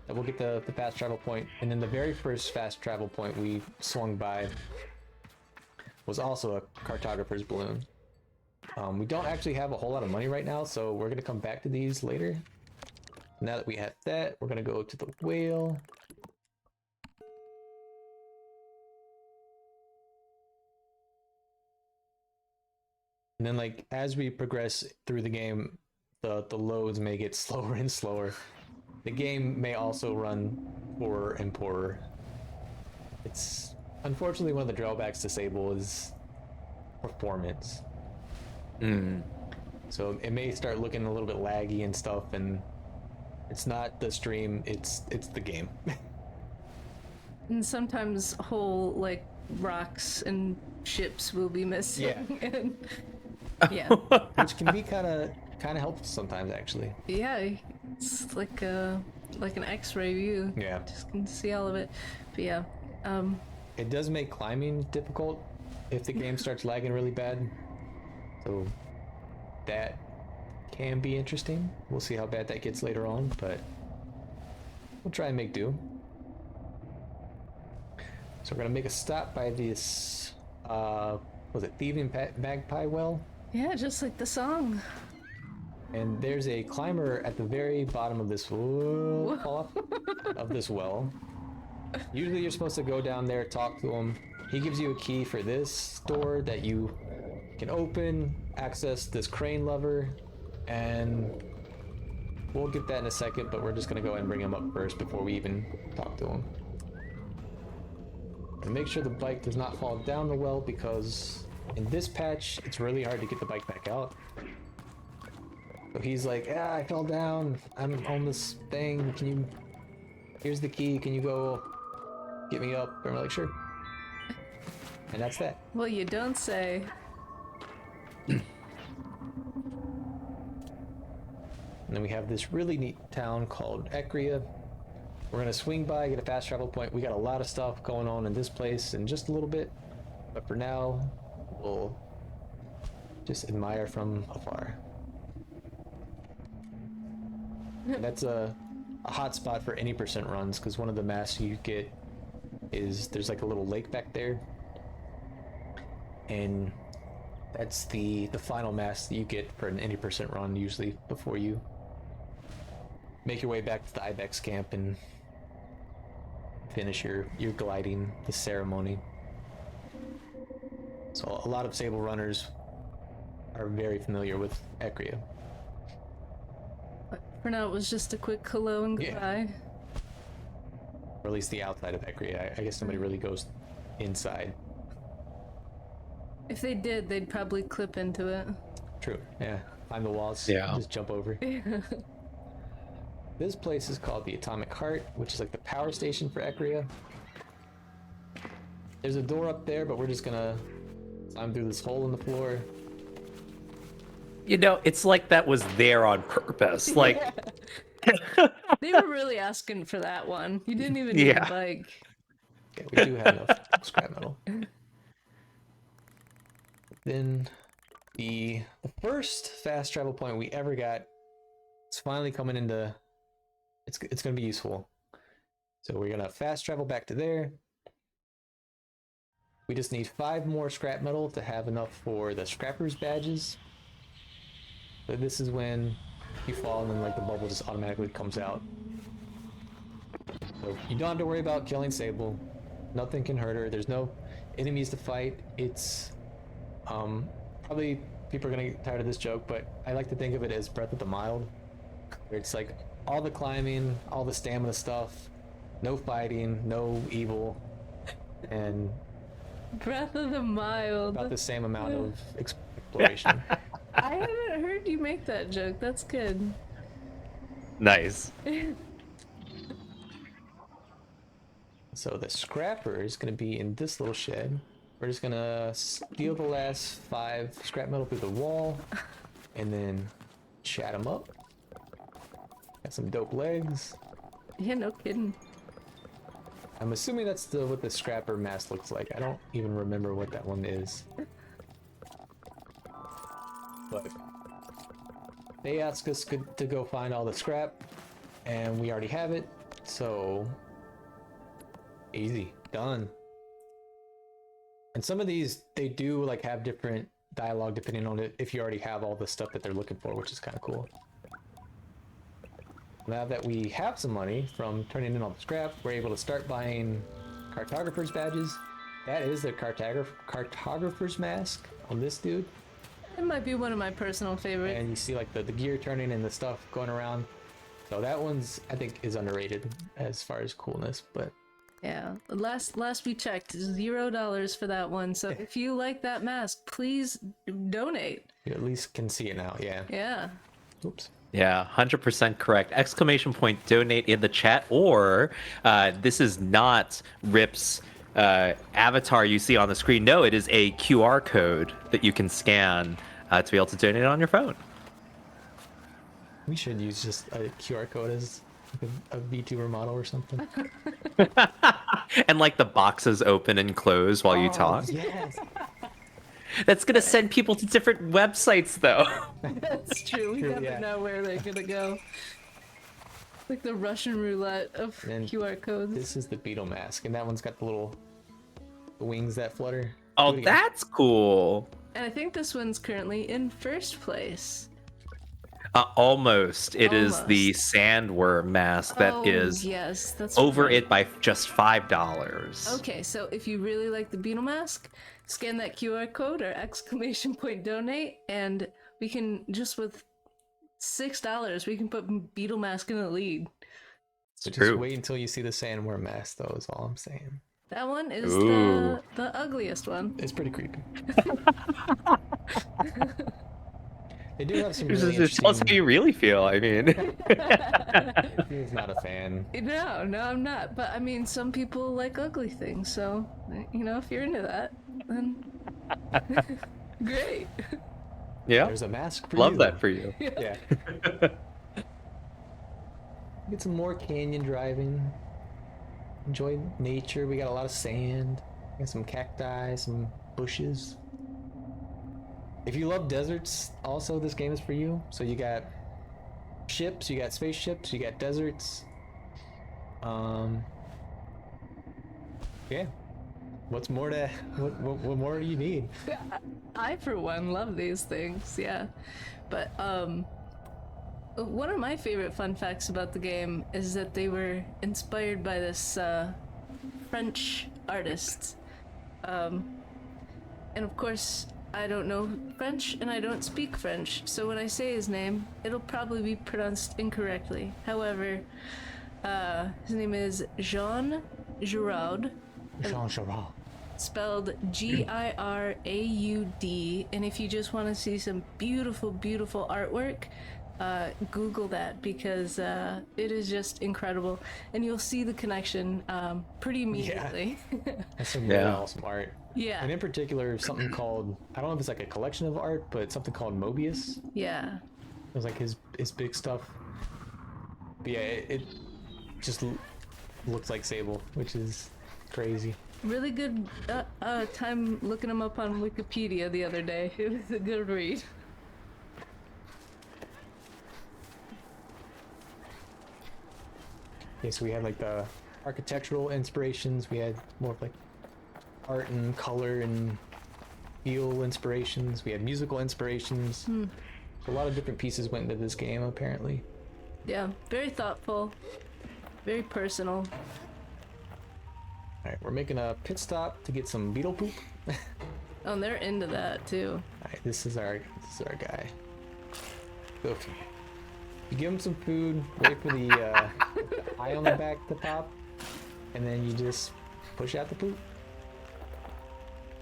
that will get the fast travel point. And then the very first fast travel point we swung by was also a cartographer's balloon. We don't actually have a whole lot of money right now, so we're gonna come back to these later. Now that we have that, we're gonna go to the whale. And then like as we progress through the game, the loads may get slower and slower. The game may also run poorer and poorer. It's unfortunately one of the drawbacks to Sable is performance. So it may start looking a little bit laggy and stuff, and it's not the stream, it's the game. And sometimes whole like rocks and ships will be missing. Yeah. And, yeah. Which can be kind of helpful sometimes, actually. Yeah, it's like an X-ray view. Yeah. Just can see all of it. But yeah, It does make climbing difficult if the game starts lagging really bad. So that can be interesting. We'll see how bad that gets later on, but we'll try and make do. So we're gonna make a stop by this, was it Thieving Magpie Well? yeah, just like the song. And there's a climber at the very bottom of this of this well. Usually you're supposed to go down there, talk to him. He gives you a key for this door that you can open, access this crane lever, and we'll get that in a second, but we're just gonna go ahead and bring him up first before we even talk to him. And make sure the bike does not fall down the well, because in this patch, it's really hard to get the bike back out. So he's like, ah, I fell down. I'm on this thing. Here's the key. Can you go get me up? And we're like, sure. And that's that. Well, you don't say. And then we have this really neat town called Ekria. We're gonna swing by, get a fast travel point. We got a lot of stuff going on in this place in just a little bit, but for now, we'll just admire from afar. And that's a hot spot for any percent runs, because one of the masks you get is there's like a little lake back there, and that's the final mask that you get for an any percent run, usually before you make your way back to the Ibex camp and finish your gliding, the ceremony. So a lot of Sable runners are very familiar with Ecria. For now, it was just a quick hello and goodbye. Or at least the outside of Ecria. I guess nobody really goes inside. If they did, they'd probably clip into it. True, yeah. Climb the walls, Yeah. just jump over. This place is called the Atomic Heart, which is like the power station for Ecria. There's a door up there, but we're just gonna climb through this hole in the floor. You know, it's like that was there on purpose. Like, They were really asking for that one. You didn't even need Yeah. a bike. Yeah, we do have enough scrap metal. Then the first fast travel point we ever got is finally coming into. It's gonna be useful. So we're gonna fast travel back to there. We just need 5 more scrap metal to have enough for the scrappers badges. So this is when you fall and then like the bubble just automatically comes out. So you don't have to worry about killing Sable. Nothing can hurt her. There's no enemies to fight. It's probably people are gonna get tired of this joke, but I like to think of it as Breath of the Mild, where it's like all the climbing, all the stamina stuff, no fighting, no evil, and Breath of the Mild. about the same amount of exploration. I haven't heard you make that joke. That's good. nice. So the scrapper is going to be in this little shed. We're just going to steal the last 5 scrap metal through the wall and then chat them up. Got some dope legs. Yeah, no kidding. I'm assuming that's what the scrapper mask looks like. I don't even remember what that one is. But they asked us to go find all the scrap, and we already have it, so easy, done. And some of these, they do like have different dialogue depending on it if you already have all the stuff that they're looking for, which is kind of cool. Now that we have some money from turning in all the scrap, we're able to start buying cartographer's badges. That is the cartographer's mask on this dude. It might be one of my personal favorites. And you see like the gear turning and the stuff going around. So that one's, I think, is underrated as far as coolness, but Yeah, last we checked, $0 for that one. So if you like that mask, please donate. you at least can see it now. Yeah. Yeah. Oops. Yeah, 100% correct. Exclamation point donate in the chat, or this is not Rip's avatar you see on the screen. No, it is a QR code that you can scan to be able to donate on your phone. We should use just a QR code as like a VTuber model or something. And like the boxes open and close while you talk. Yes. That's going to send people to different websites, though. That's true. We True, never yeah. know where they're gonna go. Like the Russian roulette of And QR codes. This is the beetle mask, and that one's got the little wings that flutter. Oh, Do it again. that's cool. And I think this one's currently in first place. Almost. It is the Almost. sandworm mask that is yes, that's over right. it by just $5. Okay, so if you really like the beetle mask, scan that QR code or exclamation point donate, and we can just with $6 we can put beetle mask in the lead. So just True. wait until you see the sandworm mask, though, is all I'm saying. That one is Ooh. the ugliest one. It's pretty creepy. They do have some Just really tell us how interesting... you really feel. I mean, He's not a fan. No, I'm not. But I mean, some people like ugly things, so you know, if you're into that, then great. yeah, There's a mask for love you. that for you. Yeah. Get some more canyon driving. Enjoy nature. We got a lot of sand. We got some cacti, some bushes. If you love deserts, also this game is for you. So you got ships, you got spaceships, you got deserts. Yeah. What's more to what more do you need? I for one love these things, yeah. But one of my favorite fun facts about the game is that they were inspired by this French artist. And of course, I don't know French and I don't speak French, so when I say his name, it'll probably be pronounced incorrectly. However, his name is Jean Giraud. Jean Giraud. Spelled Giraud, and if you just want to see some beautiful, beautiful artwork, Google that because it is just incredible, and you'll see the connection pretty immediately. Yeah. That's some really awesome art. Yeah. And in particular, something called, I don't know if it's like a collection of art, but something called Mobius. Yeah. It was like his big stuff. But yeah, it just looks like Sable, which is crazy. Really good time looking him up on Wikipedia the other day. It was a good read. Okay, so we had like the architectural inspirations. We had more of like art and color and feel inspirations. We had musical inspirations. A lot of different pieces went into this game, apparently. Yeah, very thoughtful, very personal. Alright, we're making a pit stop to get some beetle poop. Oh, and they're into that too. Alright, this is our guy. Go. You give him some food, wait for the eye on the back to pop, and then you just push out the poop.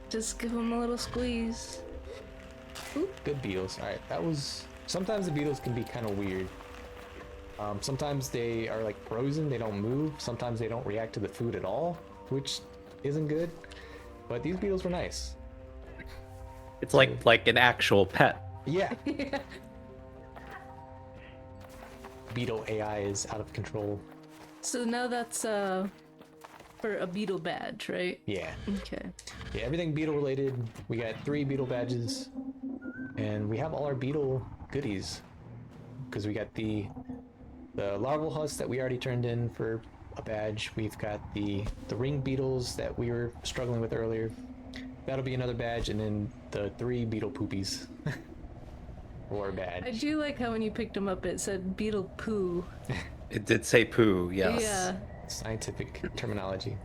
Just give him a little squeeze. Oop. Good beetles. Alright, that was... Sometimes the beetles can be kind of weird. Sometimes they are like frozen, they don't move. Sometimes they don't react to the food at all, which isn't good. But these beetles were nice. It's like an actual pet. Yeah. Beetle AI is out of control. So now that's for a beetle badge, right? Yeah. Okay. Yeah, everything beetle related. We got 3 beetle badges. And we have all our beetle goodies. Because we got the larval husk that we already turned in for a badge. We've got the ring beetles that we were struggling with earlier. That'll be another badge, and then the 3 beetle poopies. Or a badge. I do like how when you picked them up it said beetle poo. It did say poo, yes. Yeah. Scientific terminology.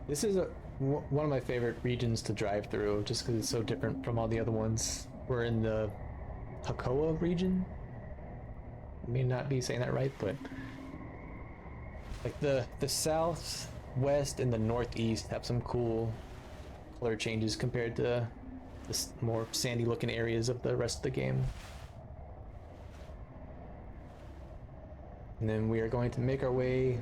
This is one of my favorite regions to drive through, just because it's so different from all the other ones. We're in the Hakoa region. I may not be saying that right, but like the south, west, and the northeast have some cool color changes compared to the more sandy looking areas of the rest of the game. And then we are going to make our way.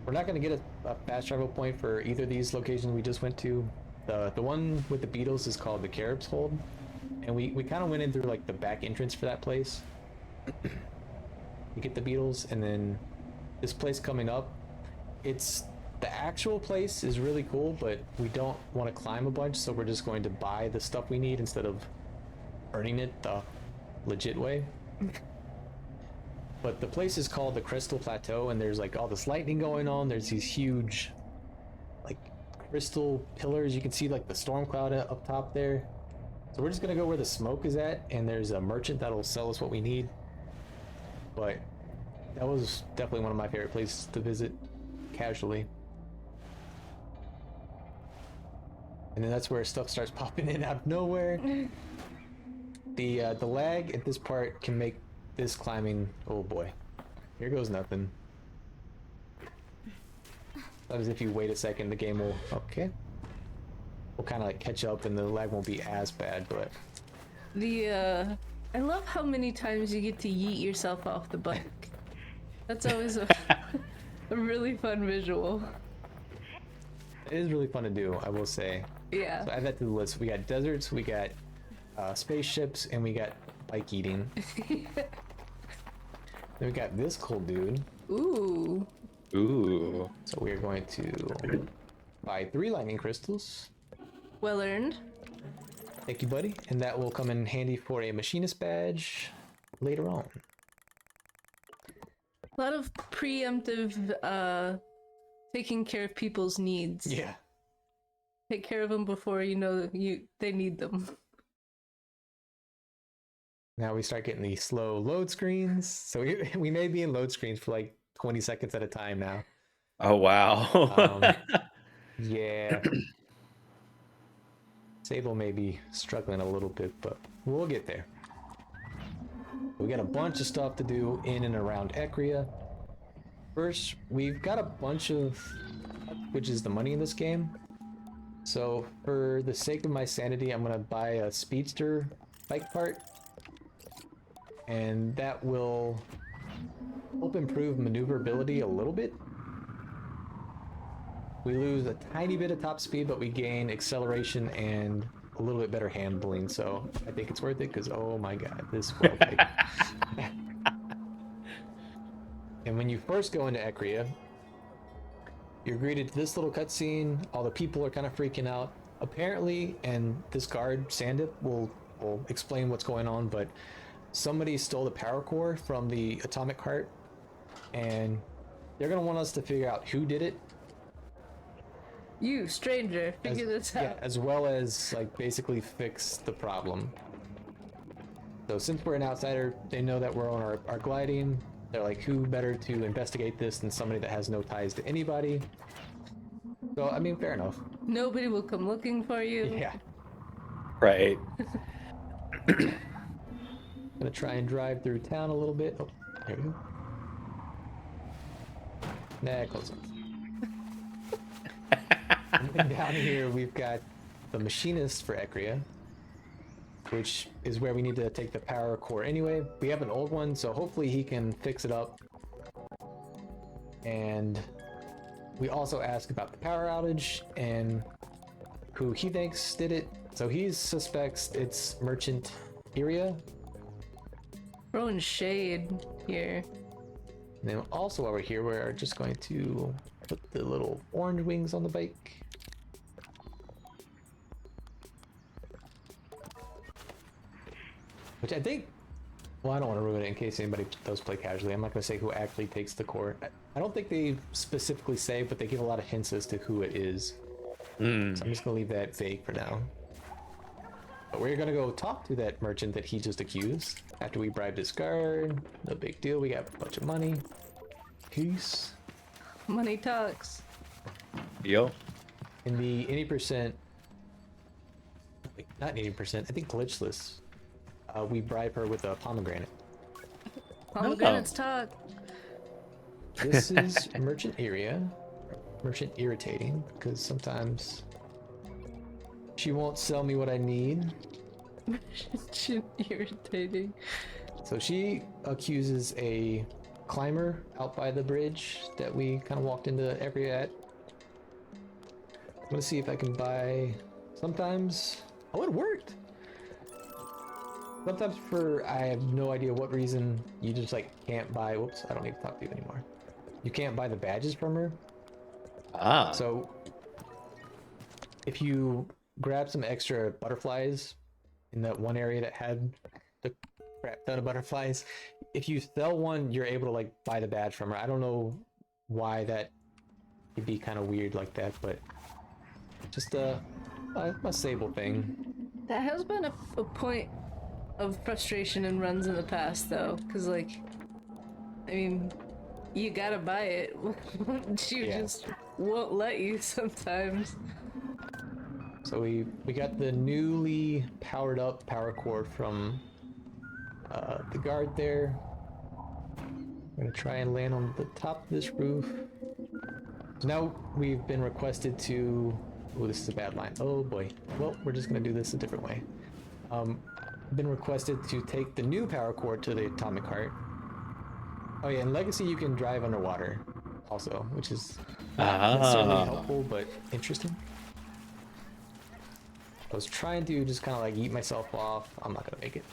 We're not going to get a fast travel point for either of these locations we just went to. The one with the beetles is called the Carib's Hold, and we kind of went in through like the back entrance for that place. You get the beetles, and then this place coming up, it's the actual place is really cool, but we don't want to climb a bunch, so we're just going to buy the stuff we need instead of earning it the legit way. But the place is called the Crystal Plateau, and there's like all this lightning going on. There's these huge like crystal pillars. You can see like the storm cloud up top there. So we're just gonna go where the smoke is at, and there's a merchant that'll sell us what we need. But that was definitely one of my favorite places to visit casually. And then that's where stuff starts popping in out of nowhere. The lag at this part can make this climbing, oh boy, here goes nothing. That is if you wait a second, the game will, okay. We'll kind of like catch up and the lag won't be as bad, but. I love how many times you get to yeet yourself off the bike. That's always a really fun visual. It is really fun to do, I will say. Yeah. So add that to the list. We got deserts, we got spaceships, and we got bike eating. Then we got this cool dude. Ooh. Ooh. So we're going to buy 3 lightning crystals. Well earned. Thank you, buddy. And that will come in handy for a machinist badge later on. A lot of preemptive taking care of people's needs. Yeah. Take care of them before you know they need them. Now we start getting the slow load screens. So we may be in load screens for like 20 seconds at a time now. Oh wow. Yeah. Sable may be struggling a little bit, but we'll get there. We got a bunch of stuff to do in and around Ecria. First, we've got a bunch of, which is the money in this game. So for the sake of my sanity, I'm gonna buy a speedster bike part. And that will help improve maneuverability a little bit. We lose a tiny bit of top speed, but we gain acceleration and a little bit better handling. So I think it's worth it because, oh my god, this world bike. And when you first go into Ecria, you're greeted to this little cutscene. All the people are kind of freaking out. Apparently, and this guard, Sandip, will explain what's going on, but somebody stole the power core from the atomic heart, and they're going to want us to figure out who did it. You, stranger, figure this out. Yeah, as well as like basically fix the problem. So since we're an outsider, they know that we're on our gliding. They're like, who better to investigate this than somebody that has no ties to anybody? So, I mean, fair enough. Nobody will come looking for you. Yeah. Right. Gonna try and drive through town a little bit. Oh, there we go. Nah, close enough. And down here we've got the machinist for Ecria, which is where we need to take the power core anyway. We have an old one, so hopefully he can fix it up. And we also ask about the power outage and who he thinks did it. So he suspects it's Merchant area. Throwing shade here. And then also while we're here, we're just going to put the little orange wings on the bike. Which I think, well, I don't want to ruin it in case anybody does play casually. I'm not going to say who actually takes the core. I don't think they specifically say, but they give a lot of hints as to who it is. So I'm just going to leave that vague for now. But we're going to go talk to that merchant that he just accused. After we bribed his guard, no big deal. We got a bunch of money. Peace. Money talks. Yo. In the 80%, wait, not 80%, I think glitchless, we bribe her with a pomegranate. Pomegranates talk. This is merchant area. Merchant irritating, because sometimes she won't sell me what I need. Irritating. So she accuses a climber out by the bridge that we kind of walked into area at. I'm gonna see if I can buy. Sometimes, oh, it worked. Sometimes I have no idea what reason, you just like can't buy. Whoops, I don't need to talk to you anymore. You can't buy the badges from her. Ah. So if you grab some extra butterflies in that one area that had the crap ton of butterflies, if you sell one, you're able to like buy the badge from her. I don't know why that would be kind of weird like that, but just a Sable thing. That has been a point of frustration in runs in the past, though, because like, I mean, you gotta buy it. She just won't let you sometimes. So we got the newly powered up power core from the guard there. I'm gonna try and land on the top of this roof. So now we've been requested to. Oh, this is a bad line. Oh boy. Well, we're just gonna do this a different way. Been requested to take the new power core to the atomic heart. Oh yeah, in Legacy you can drive underwater also, which is not necessarily helpful, but interesting. I was trying to just kind of like eat myself off. I'm not gonna make it.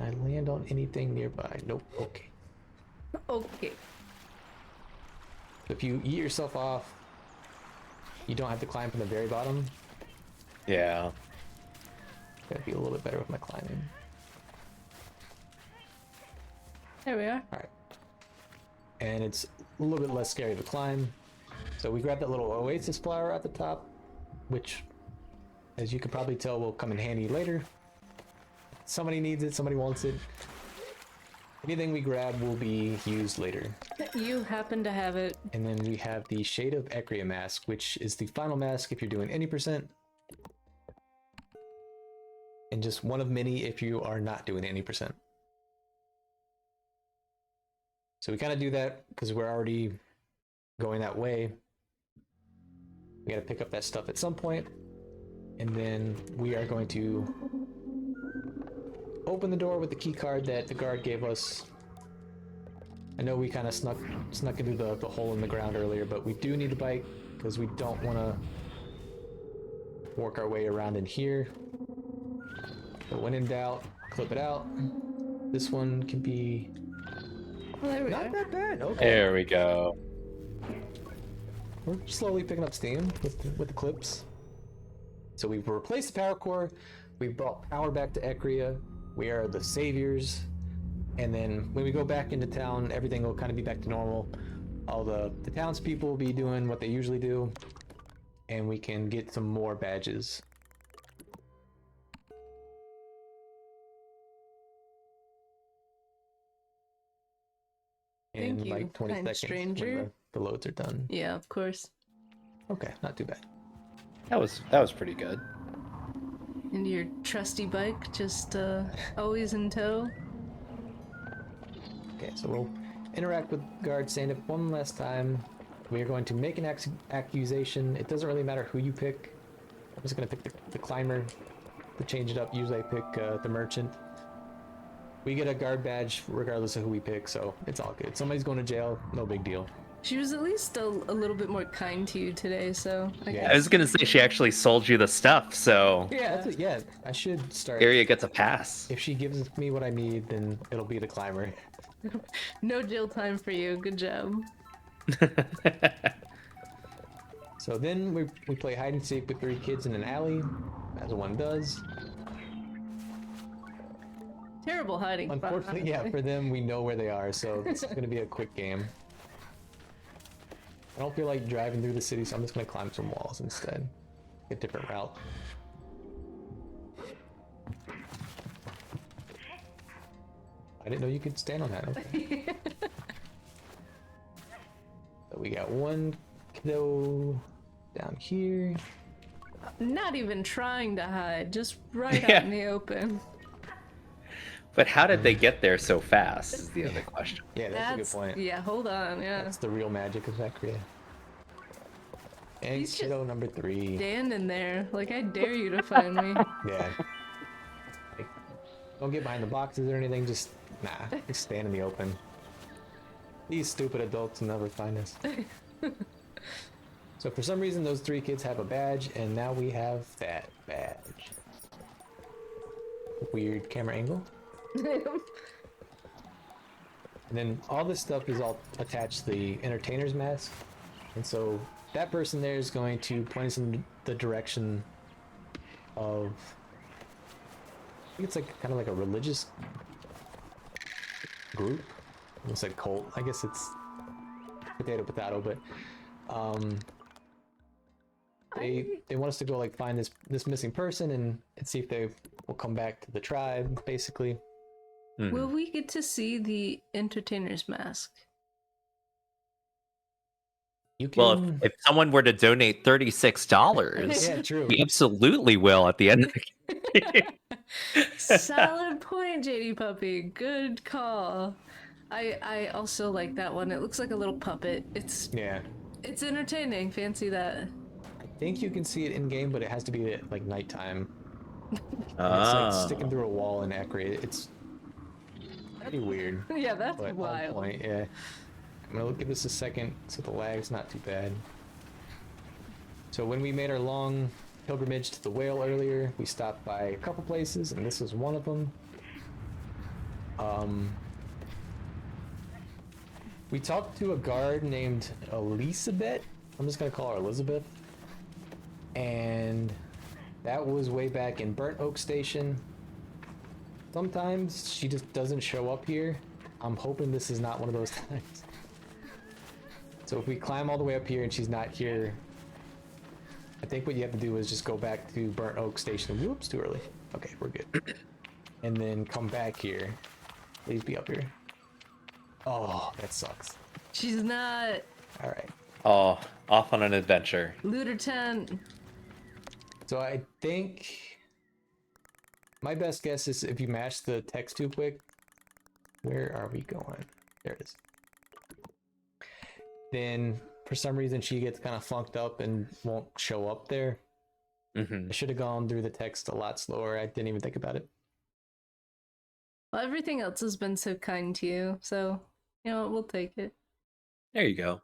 I land on anything nearby? Nope. Okay. Okay. If you eat yourself off, you don't have to climb from the very bottom. Yeah. Gotta be a little bit better with my climbing. There we are. Alright. And it's a little bit less scary to climb. So we grab that little oasis flower at the top, which, as you can probably tell, will come in handy later. Somebody needs it, somebody wants it. Anything we grab will be used later. You happen to have it. And then we have the Shade of Ecria mask, which is the final mask if you're doing any percent. And just one of many if you are not doing any percent. So we kind of do that because we're already going that way. We got to pick up that stuff at some point. And then we are going to open the door with the key card that the guard gave us. I know we kind of snuck into the hole in the ground earlier, but we do need the bike because we don't want to work our way around in here. But when in doubt, clip it out. This one can be Well, there we not are. that bad. Okay. There we go. We're slowly picking up steam with the clips. So we've replaced the power core. We've brought power back to Ecria. We are the saviors. And then when we go back into town, everything will kind of be back to normal. All the townspeople will be doing what they usually do. And we can get some more badges. Thank In you, like 20 kind seconds stranger. when the loads are done. Yeah, of course. Okay, not too bad. That was pretty good. And your trusty bike just always in tow. Okay, so we'll interact with guard stand up one last time. We are going to make an accusation. It doesn't really matter who you pick. I'm just going to pick the climber to change it up. Usually I pick the merchant. We get a guard badge regardless of who we pick, so it's all good. Somebody's going to jail, no big deal. She was at least a little bit more kind to you today, so I Yeah. I guess. was gonna say she actually sold you the stuff, so Yeah. That's it, yeah, I should start. Area gets a pass. If she gives me what I need, then it'll be the climber. No jail time for you. Good job. So then we play hide and seek with 3 kids in an alley, as one does. Terrible hiding spot, Unfortunately, yeah, honestly. for them, we know where they are, so it's going to be a quick game. I don't feel like driving through the city, so I'm just going to climb some walls instead. A different route. I didn't know you could stand on that. Okay. So we got one kiddo down here. Not even trying to hide, just right Yeah. out in the open. But how did they get there so fast? Is the other question. Yeah, that's a good point. Yeah, hold on, yeah. That's the real magic of Zachary. And He's just kiddo number 3. Standing there, like I dare you to find me. Yeah. Like, don't get behind the boxes or anything, just just stand in the open. These stupid adults will never find us. So for some reason those 3 kids have a badge, and now we have that badge. Weird camera angle. And then all this stuff is all attached to the entertainer's mask. And so that person there is going to point us in the direction of, I think it's like kind of like a religious group. It's like cult. I guess it's potato, but they want us to go like find this missing person and see if they will come back to the tribe, basically. Will we get to see the entertainer's mask? You can, Well, if someone were to donate $36, yeah, true. we absolutely will at the end of the game. Solid point, JD Puppy. Good call. I also like that one. It looks like a little puppet. It's Yeah. entertaining. Fancy that. I think you can see it in game, but it has to be at like nighttime. And it's Ah. like sticking through a wall in Acre. It's pretty weird. Yeah, that's But on wild. point, yeah. I'm gonna give this a second so the lag's not too bad. So when we made our long pilgrimage to the whale earlier, we stopped by a couple places, and this was one of them. We talked to a guard named Elizabeth. I'm just gonna call her Elizabeth. And that was way back in Burnt Oak Station. Sometimes she just doesn't show up here. I'm hoping this is not one of those times. So if we climb all the way up here and she's not here, I think what you have to do is just go back to Burnt Oak Station. Whoops, too early. Okay, we're good. And then come back here. Please be up here. Oh, that sucks. She's not. All right. Oh, off on an adventure. Looter tent. So I think my best guess is if you mash the text too quick. Where are we going? There it is. Then for some reason she gets kind of funked up and won't show up there. Mm-hmm. I should have gone through the text a lot slower. I didn't even think about it. Well, everything else has been so kind to you, so you know what, we'll take it. There you go.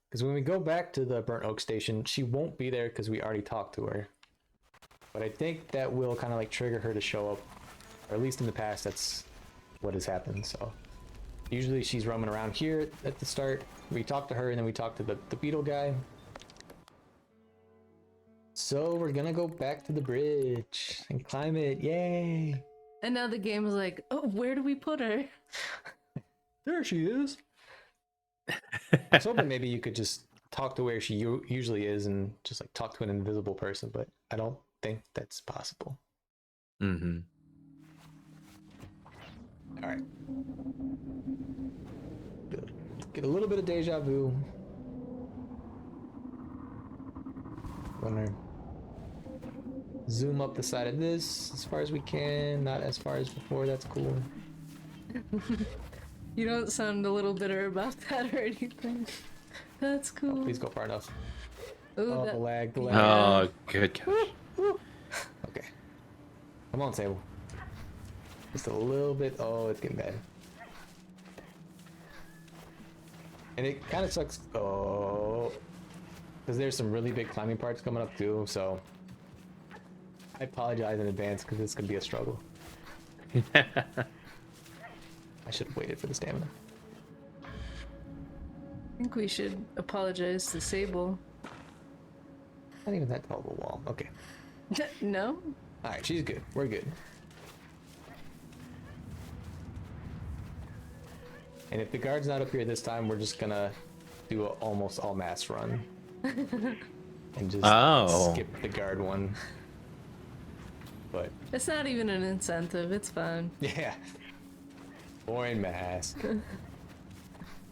Because when we go back to the Burnt Oak Station, she won't be there because we already talked to her. But I think that will kind of like trigger her to show up. Or at least in the past, that's what has happened. So usually she's roaming around here at the start. We talk to her and then we talk to the beetle guy. So we're gonna go back to the bridge and climb it. Yay! And now the game is like, oh, where do we put her? There she is. I was hoping maybe you could just talk to where she usually is and just like talk to an invisible person, but I don't think that's possible. Mm-hmm. All right. Get a little bit of deja vu. Gonna zoom up the side of this as far as we can, not as far as before. That's cool. You don't sound a little bitter about that or anything. That's cool. Oh, please go far enough. Ooh, Oh, that- the lag, the lag. Yeah. Oh, good gosh. Okay. Come on, Sable. Just a little bit. Oh, it's getting bad. And it kind of sucks. Oh. Because there's some really big climbing parts coming up too, so I apologize in advance because it's going to be a struggle. I should have waited for the stamina. I think we should apologize to Sable. Not even that tall of a wall. Okay. No? Alright, she's good. We're good. And if the guard's not up here this time, we're just gonna do an almost all mass run. And just skip the guard one. But It's not even an incentive, it's fine. yeah. Boring mask.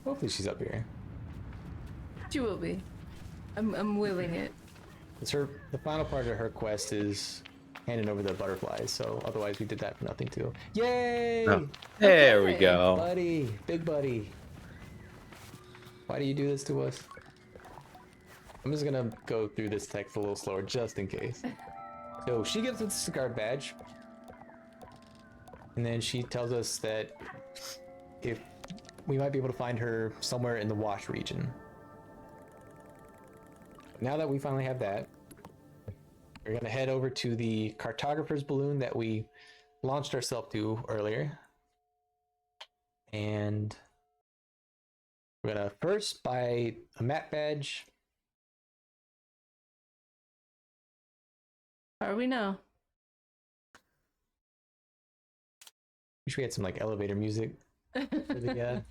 Hopefully she's up here. She will be. I'm willing it. It's the final part of her quest is handing over the butterflies, so otherwise we did that for nothing too. Yay! Oh, there we Okay. go. Buddy, big buddy. Why do you do this to us? I'm just gonna go through this text a little slower just in case. So she gives us the guard badge. And then she tells us that if we might be able to find her somewhere in the Wash region. Now that we finally have that, we're gonna head over to the cartographer's balloon that we launched ourselves to earlier. And we're gonna first buy a map badge. Are we now? Wish we had some like elevator music for the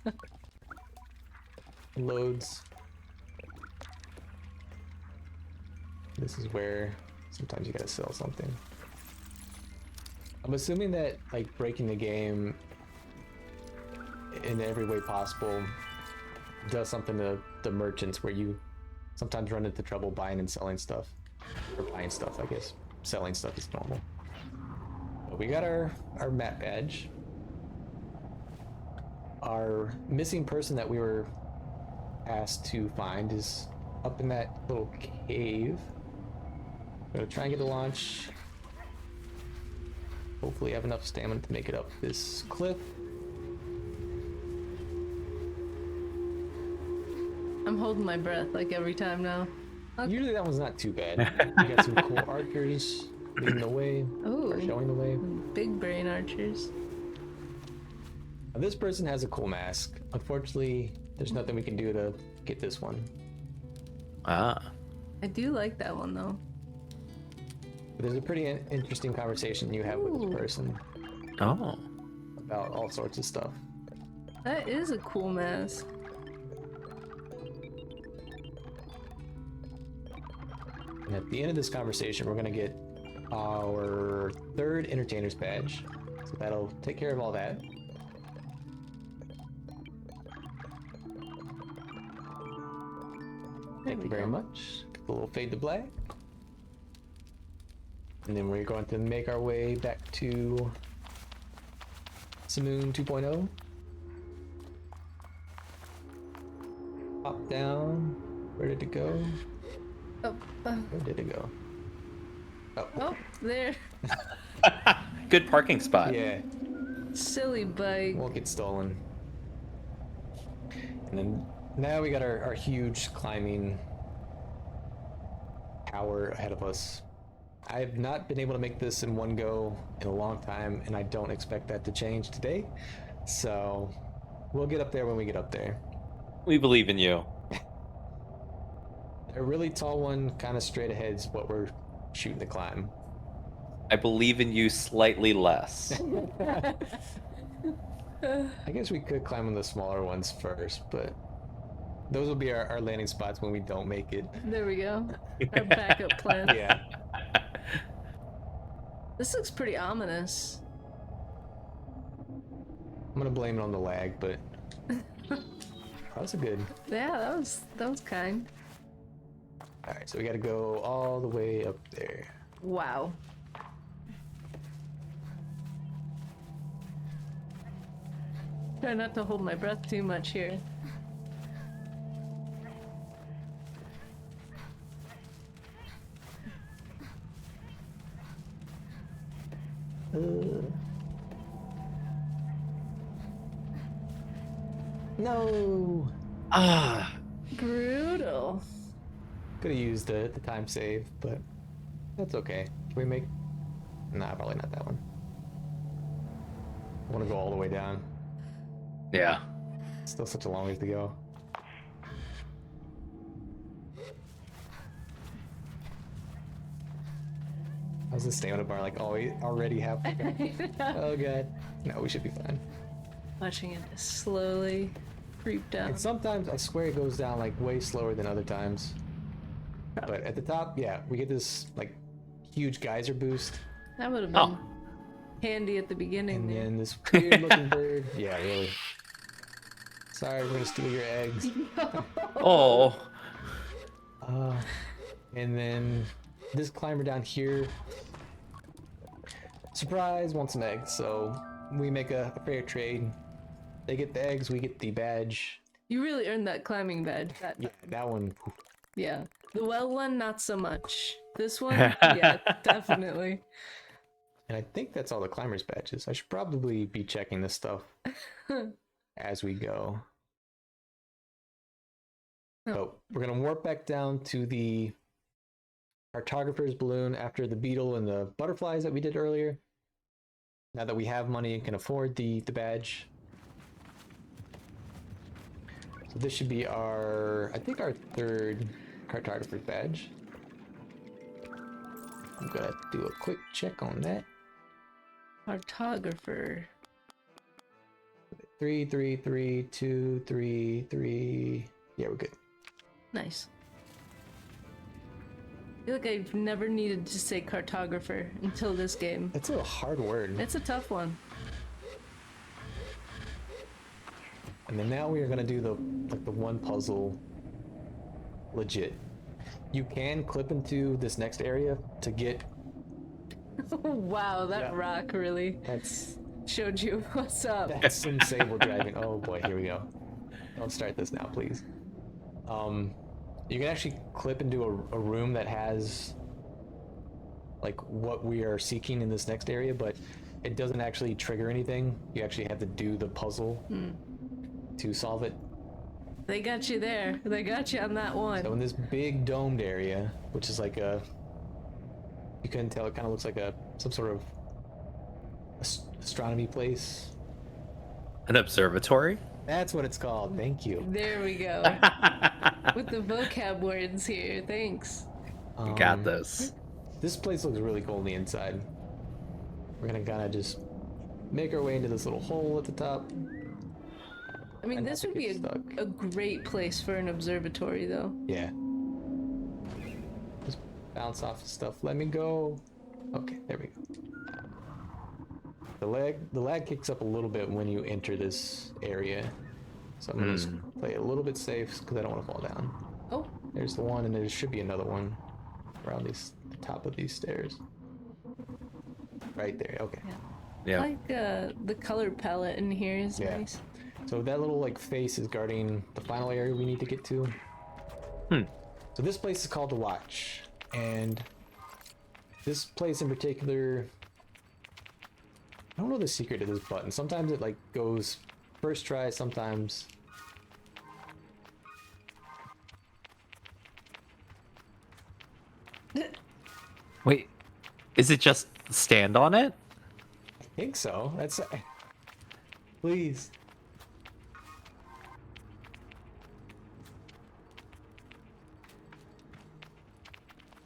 loads. This is where sometimes you gotta sell something. I'm assuming that like breaking the game in every way possible does something to the merchants where you sometimes run into trouble buying and selling stuff. Or buying stuff, I guess. Selling stuff is normal. But we got our map badge. Our missing person that we were asked to find is up in that little cave. We're gonna try and get a launch. Hopefully have enough stamina to make it up this cliff. I'm holding my breath like every time now. Okay. Usually that one's not too bad. We got some cool archers leading the way, Ooh. or showing the way. Big brain archers. Now, this person has a cool mask. Unfortunately, there's nothing we can do to get this one. Ah. I do like that one though. But there's a pretty interesting conversation you have with Ooh. this person Oh. about all sorts of stuff. That is a cool mask. And at the end of this conversation, we're gonna get our 3rd entertainer's badge. So that'll take care of all that. Thank you very much. A little fade to black. And then we're going to make our way back to Simoon 2.0. Pop down. Where did it go? Oh, Where did it go? oh, there. Good parking spot. Yeah, Silly bike. won't get stolen. And then now we got our huge climbing tower ahead of us. I've not been able to make this in one go in a long time, and I don't expect that to change today. So we'll get up there when we get up there. We believe in you. A really tall one, kind of straight ahead, is what we're shooting to climb. I believe in you slightly less. I guess we could climb on the smaller ones first, but those will be our landing spots when we don't make it. There we go. Our backup plan. Yeah. This looks pretty ominous. I'm gonna blame it on the lag, but that was a good. Yeah, that was kind. All right, so we got to go all the way up there. Wow. Try not to hold my breath too much here. No. Ah. Brutal. Could have used the time save, but that's okay. Can we make? Nah, probably not that one. I want to go all the way down. Yeah. Still such a long ways to go. How's the stamina bar like already halfway? Oh god. No, we should be fine. Watching it just slowly creep down. And sometimes I swear it goes down like way slower than other times. But at the top, yeah, we get this like huge geyser boost, That would have been handy at the beginning. and there. then this weird looking bird. Yeah, really. Sorry, we're gonna steal your eggs. Oh. And then this climber down here. Surprise, wants some eggs, so we make a fair trade. They get the eggs, we get the badge. You really earned that climbing badge. Yeah, that one. Yeah. The well one, not so much. This one, yeah, definitely. And I think that's all the climber's badges. I should probably be checking this stuff as we go. Oh. So we're gonna warp back down to the cartographer's balloon after the beetle and the butterflies that we did earlier. Now that we have money and can afford the badge. So this should be our, I think our 3rd cartographer's badge. I'm gonna do a quick check on that. Cartographer. 3, 3, 3, 2, 3, 3. Yeah, we're good. Nice. I feel like I've never needed to say cartographer until this game. It's a hard word. It's a tough one. And then now we are gonna do the one puzzle legit. You can clip into this next area to get. Wow, that Yeah. rock really That's showed you what's up. that's some Sable driving. Oh boy, here we go. Don't start this now, please. You can actually clip into a room that has like what we are seeking in this next area, but it doesn't actually trigger anything. You actually have to do the puzzle to solve it. They got you there. They got you on that one. So in this big domed area, which is like a, you couldn't tell, it kind of looks like some sort of astronomy place. An observatory? That's what it's called. Thank you. There we go. With the vocab words here. Thanks. You got this. This place looks really cool on the inside. We're gonna kind of just make our way into this little hole at the top. I mean, And this not would be get stuck. a great place for an observatory, though. Yeah. Just bounce off the stuff. Let me go. Okay, there we go. The lag kicks up a little bit when you enter this area. So I'm gonna just play it a little bit safe because I don't want to fall down. Oh, There's the one, and there should be another one around the top of these stairs. Right there. Okay. Yeah. I like the color palette in here is Yeah. nice. So that little like face is guarding the final area we need to get to. So this place is called the Watch, and this place in particular, I don't know the secret to this button. Sometimes it like goes first try, sometimes. Wait, is it just stand on it? I think so. That's please.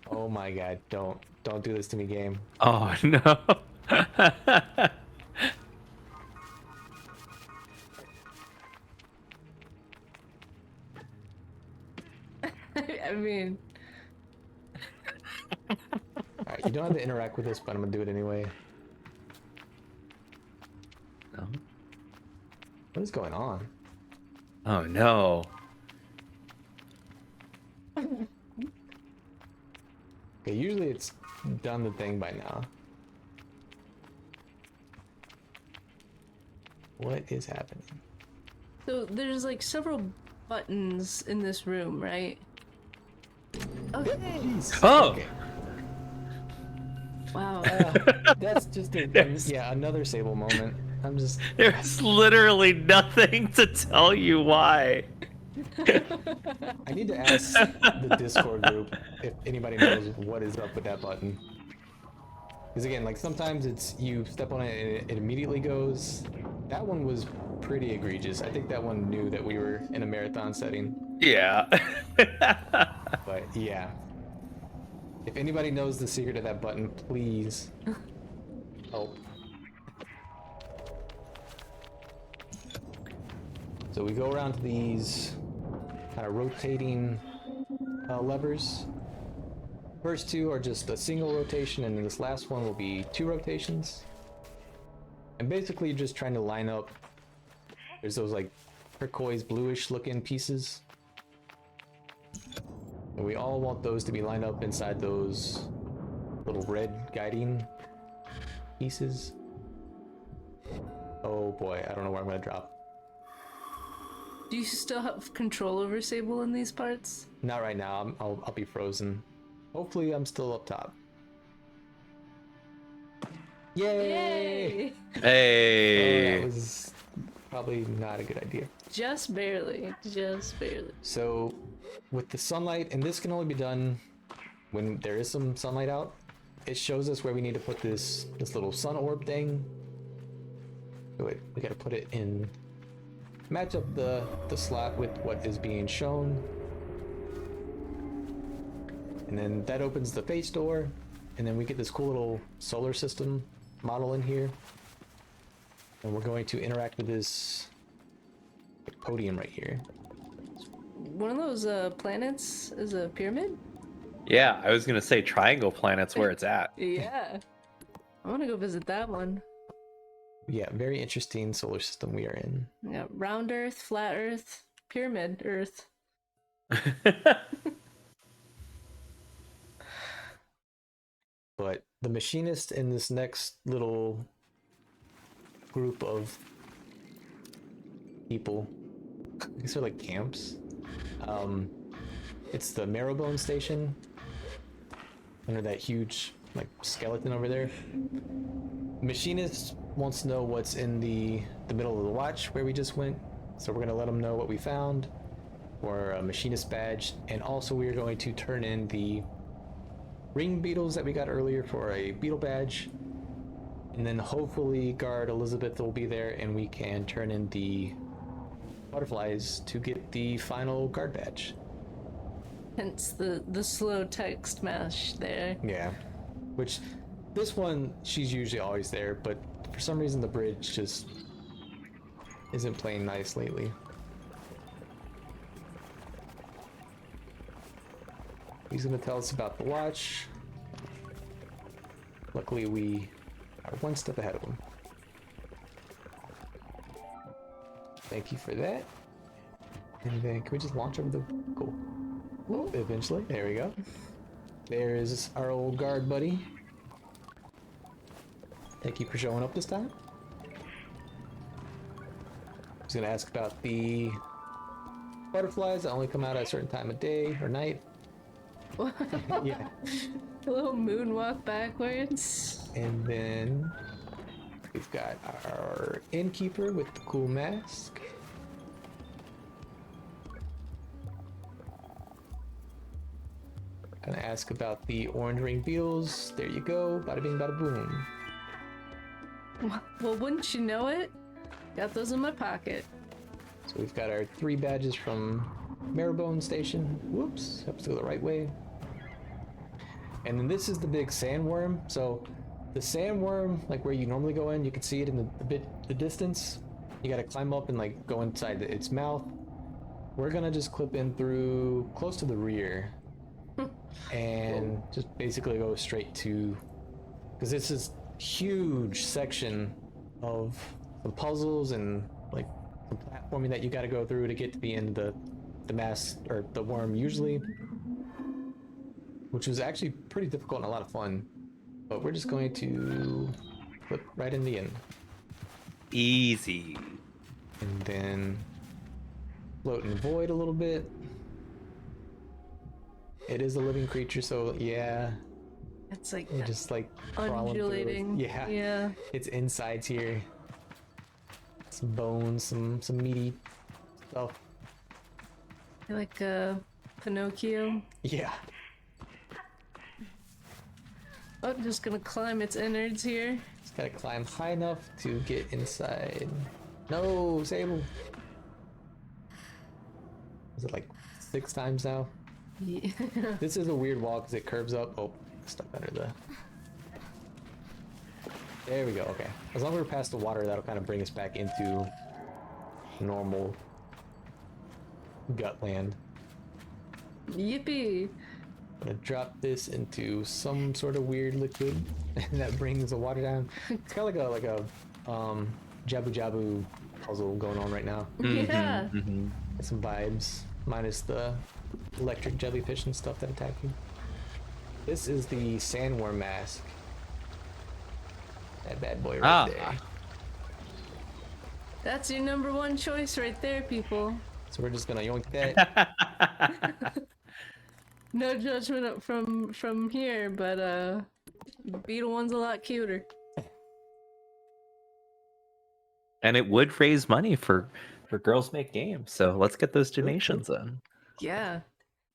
Oh my god, don't do this to me, game. Oh no. I mean, Alright, you don't have to interact with this, but I'm gonna do it anyway. No. What is going on? Oh no. Okay, usually it's done the thing by now. What is happening? so there's like several buttons in this room, right? Okay. Oh. Okay. Wow. That's just yeah, another Sable moment. I'm just There's literally nothing to tell you why. I need to ask the Discord group if anybody knows what is up with that button. Because again, like sometimes it's you step on it and it immediately goes. That one was pretty egregious. I think that one knew that we were in a marathon setting. Yeah. But yeah. If anybody knows the secret of that button, please help. So we go around to these kind of rotating levers. First two are just a single rotation, and then this last one will be 2 rotations. And basically you're just trying to line up. There's those like turquoise bluish looking pieces. And we all want those to be lined up inside those little red guiding pieces. Oh boy, I don't know where I'm gonna drop. Do you still have control over Sable in these parts? Not right now. I'll be frozen. Hopefully, I'm still up top. Yay! Yay! Oh, Hey. that was probably not a good idea. Just barely. Just barely. So, with the sunlight, and this can only be done when there is some sunlight out. It shows us where we need to put this little sun orb thing. So we gotta put it in. Match up the slot with what is being shown. And then that opens the face door, and then we get this cool little solar system model in here. And we're going to interact with this podium right here. One of those planets is a pyramid? Yeah, I was gonna say triangle planet's where it's at. Yeah. I want to go visit that one. Yeah, very interesting solar system we are in. Yeah, round Earth, flat Earth, pyramid Earth. But the machinist in this next little group of people, these are like camps. It's the Marrowbone station under that huge like skeleton over there. Machinist wants to know what's in the middle of the watch where we just went, so we're gonna let him know what we found for a machinist badge, and also we are going to turn in the ring beetles that we got earlier for a beetle badge, And then hopefully guard Elizabeth will be there and we can turn in the butterflies to get the final guard badge. Hence the slow text mash there. Yeah. Which, this one, she's usually always there, but for some reason the bridge just isn't playing nice lately. He's gonna tell us about the watch. Luckily we are one step ahead of him. Thank you for that. And then can we just launch over the... Cool. Ooh, eventually, there we go. There's our old guard buddy. Thank you for showing up this time. He's gonna ask about the butterflies that only come out at a certain time of day or night. Yeah. A little moonwalk backwards. And then we've got our innkeeper with the cool mask. Gonna ask about the orange ring beetles. There you go. Bada bing, bada boom. Well, wouldn't you know it? Got those in my pocket. So we've got our 3 badges from Marrowbone Station. Whoops, have to go the right way. And then this is the big sandworm. So the sandworm, like where you normally go in, you can see it in the distance. You gotta climb up and like go inside its mouth. We're gonna just clip in through close to the rear. And just basically go straight to, because this is huge section of the puzzles and like the platforming that you got to go through to get to the end of the mask or the worm usually, which was actually pretty difficult and a lot of fun. But we're just going to flip right in the end. Easy. And then float in the void a little bit. It is a living creature, so yeah. It's like You're just like crawling through it. undulating. Yeah. Yeah. Its insides here. Some bones, some meaty stuff. Like Pinocchio. Yeah. Oh, just gonna climb its innards here. Just gotta climb high enough to get inside. No, Sable. Is it like 6 times now? Yeah. This is a weird wall because it curves up. Oh, stuck under the... There we go, okay. As long as we're past the water, that'll kind of bring us back into normal gut land. Yippee! I'm gonna drop this into some sort of weird liquid that brings the water down. It's kind of like a Jabu Jabu puzzle going on right now. Yeah. Got some vibes, minus the electric jellyfish and stuff that attack you. This is the sandworm mask. That bad boy right there. That's your number 1 choice right there, people. So we're just gonna yoink that. No judgment from here, but beetle one's a lot cuter. And it would raise money for Girls Make Games. So let's get those donations in. Yeah.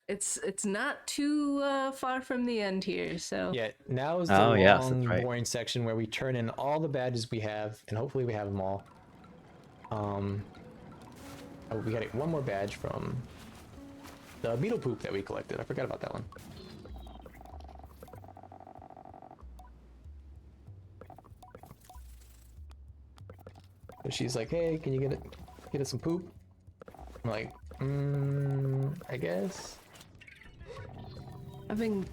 It's not too far from the end here, so Yeah, now is the long, boring section where we turn in all the badges we have, and hopefully we have them all. Oh, we got one more badge from the beetle poop that we collected. I forgot about that one. So she's like, "Hey, can you get us some poop?" I'm like, I guess. I've been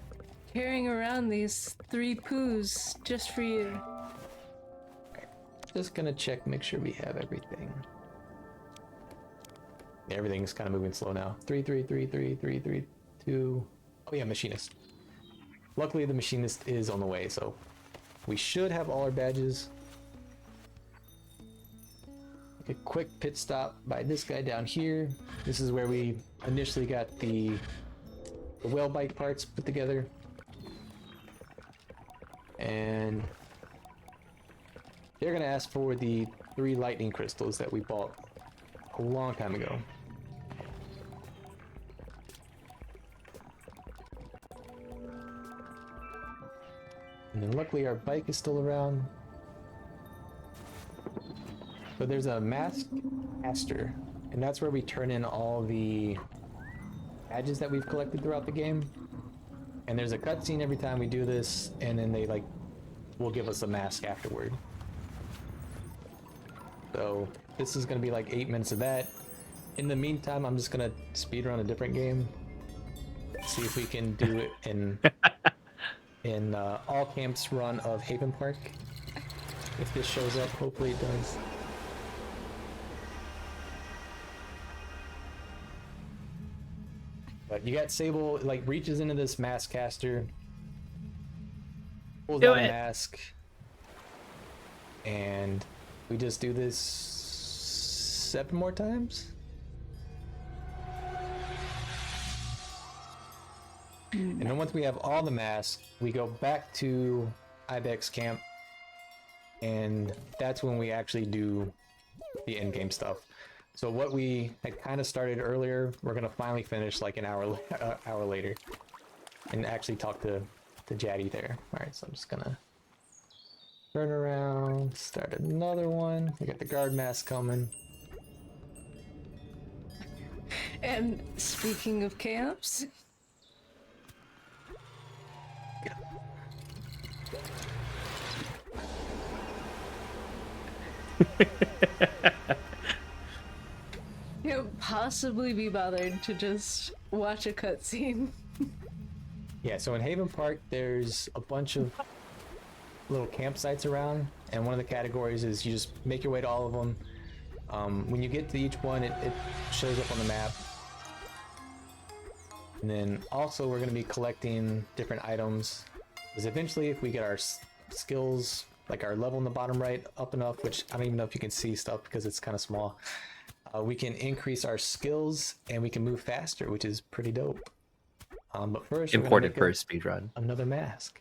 carrying around these 3 poos just for you. Just gonna check, make sure we have everything. Everything's kind of moving slow now. 3, 3, 3, 3, 3, 3, 2. Oh yeah, machinist. Luckily the machinist is on the way, so we should have all our badges. A quick pit stop by this guy down here. This is where we initially got the whale bite parts put together. And they're gonna ask for the 3 lightning crystals that we bought a long time ago. And then luckily our bike is still around. So there's a mask caster, and that's where we turn in all the badges that we've collected throughout the game. And there's a cutscene every time we do this, and then they will give us a mask afterward. So this is gonna be like 8 minutes of that. In the meantime, I'm just gonna speedrun a different game. See if we can do it in all camps run of Haven Park. If this shows up, hopefully it does. But you got Sable, like, reaches into this mask caster, pulls out a mask, and we just do this 7 more times? And then once we have all the masks, we go back to Ibex camp, and that's when we actually do the in-game stuff. So what we had kind of started earlier, we're gonna finally finish like an hour later, and actually talk to Jaddy there. All right, so I'm just gonna turn around, start another one. We got the guard mask coming. And speaking of camps, can't possibly be bothered to just watch a cutscene. Yeah, so in Haven Park, there's a bunch of little campsites around, and one of the categories is you just make your way to all of them. When you get to each one, it shows up on the map. And then also we're going to be collecting different items, because eventually if we get our skills, like our level in the bottom right, up enough, which I don't even know if you can see stuff because it's kind of small, we can increase our skills and we can move faster, which is pretty dope. But first, Important for a speedrun. Another mask.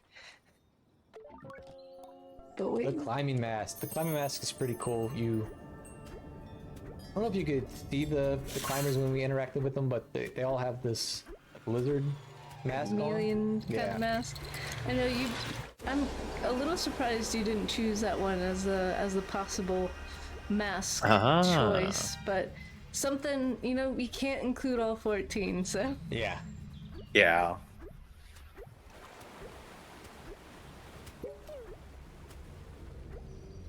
But wait, The climbing mask. The climbing mask is pretty cool. I don't know if you could see the climbers when we interacted with them, but they all have this lizard mask on. chameleon kind Yeah. of mask. I know you. I'm a little surprised you didn't choose that one as the possible mask choice, but something, you know, we can't include all 14, so. Yeah. Yeah.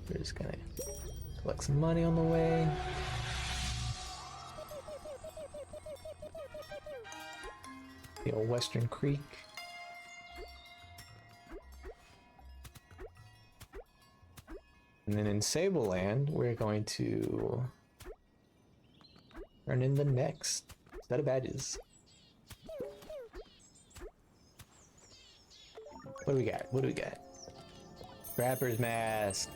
We're just gonna collect some money on the way. The old Western Creek. And then in Sable Land, we're going to turn in the next set of badges. What do we got? What do we got? Rapper's mask.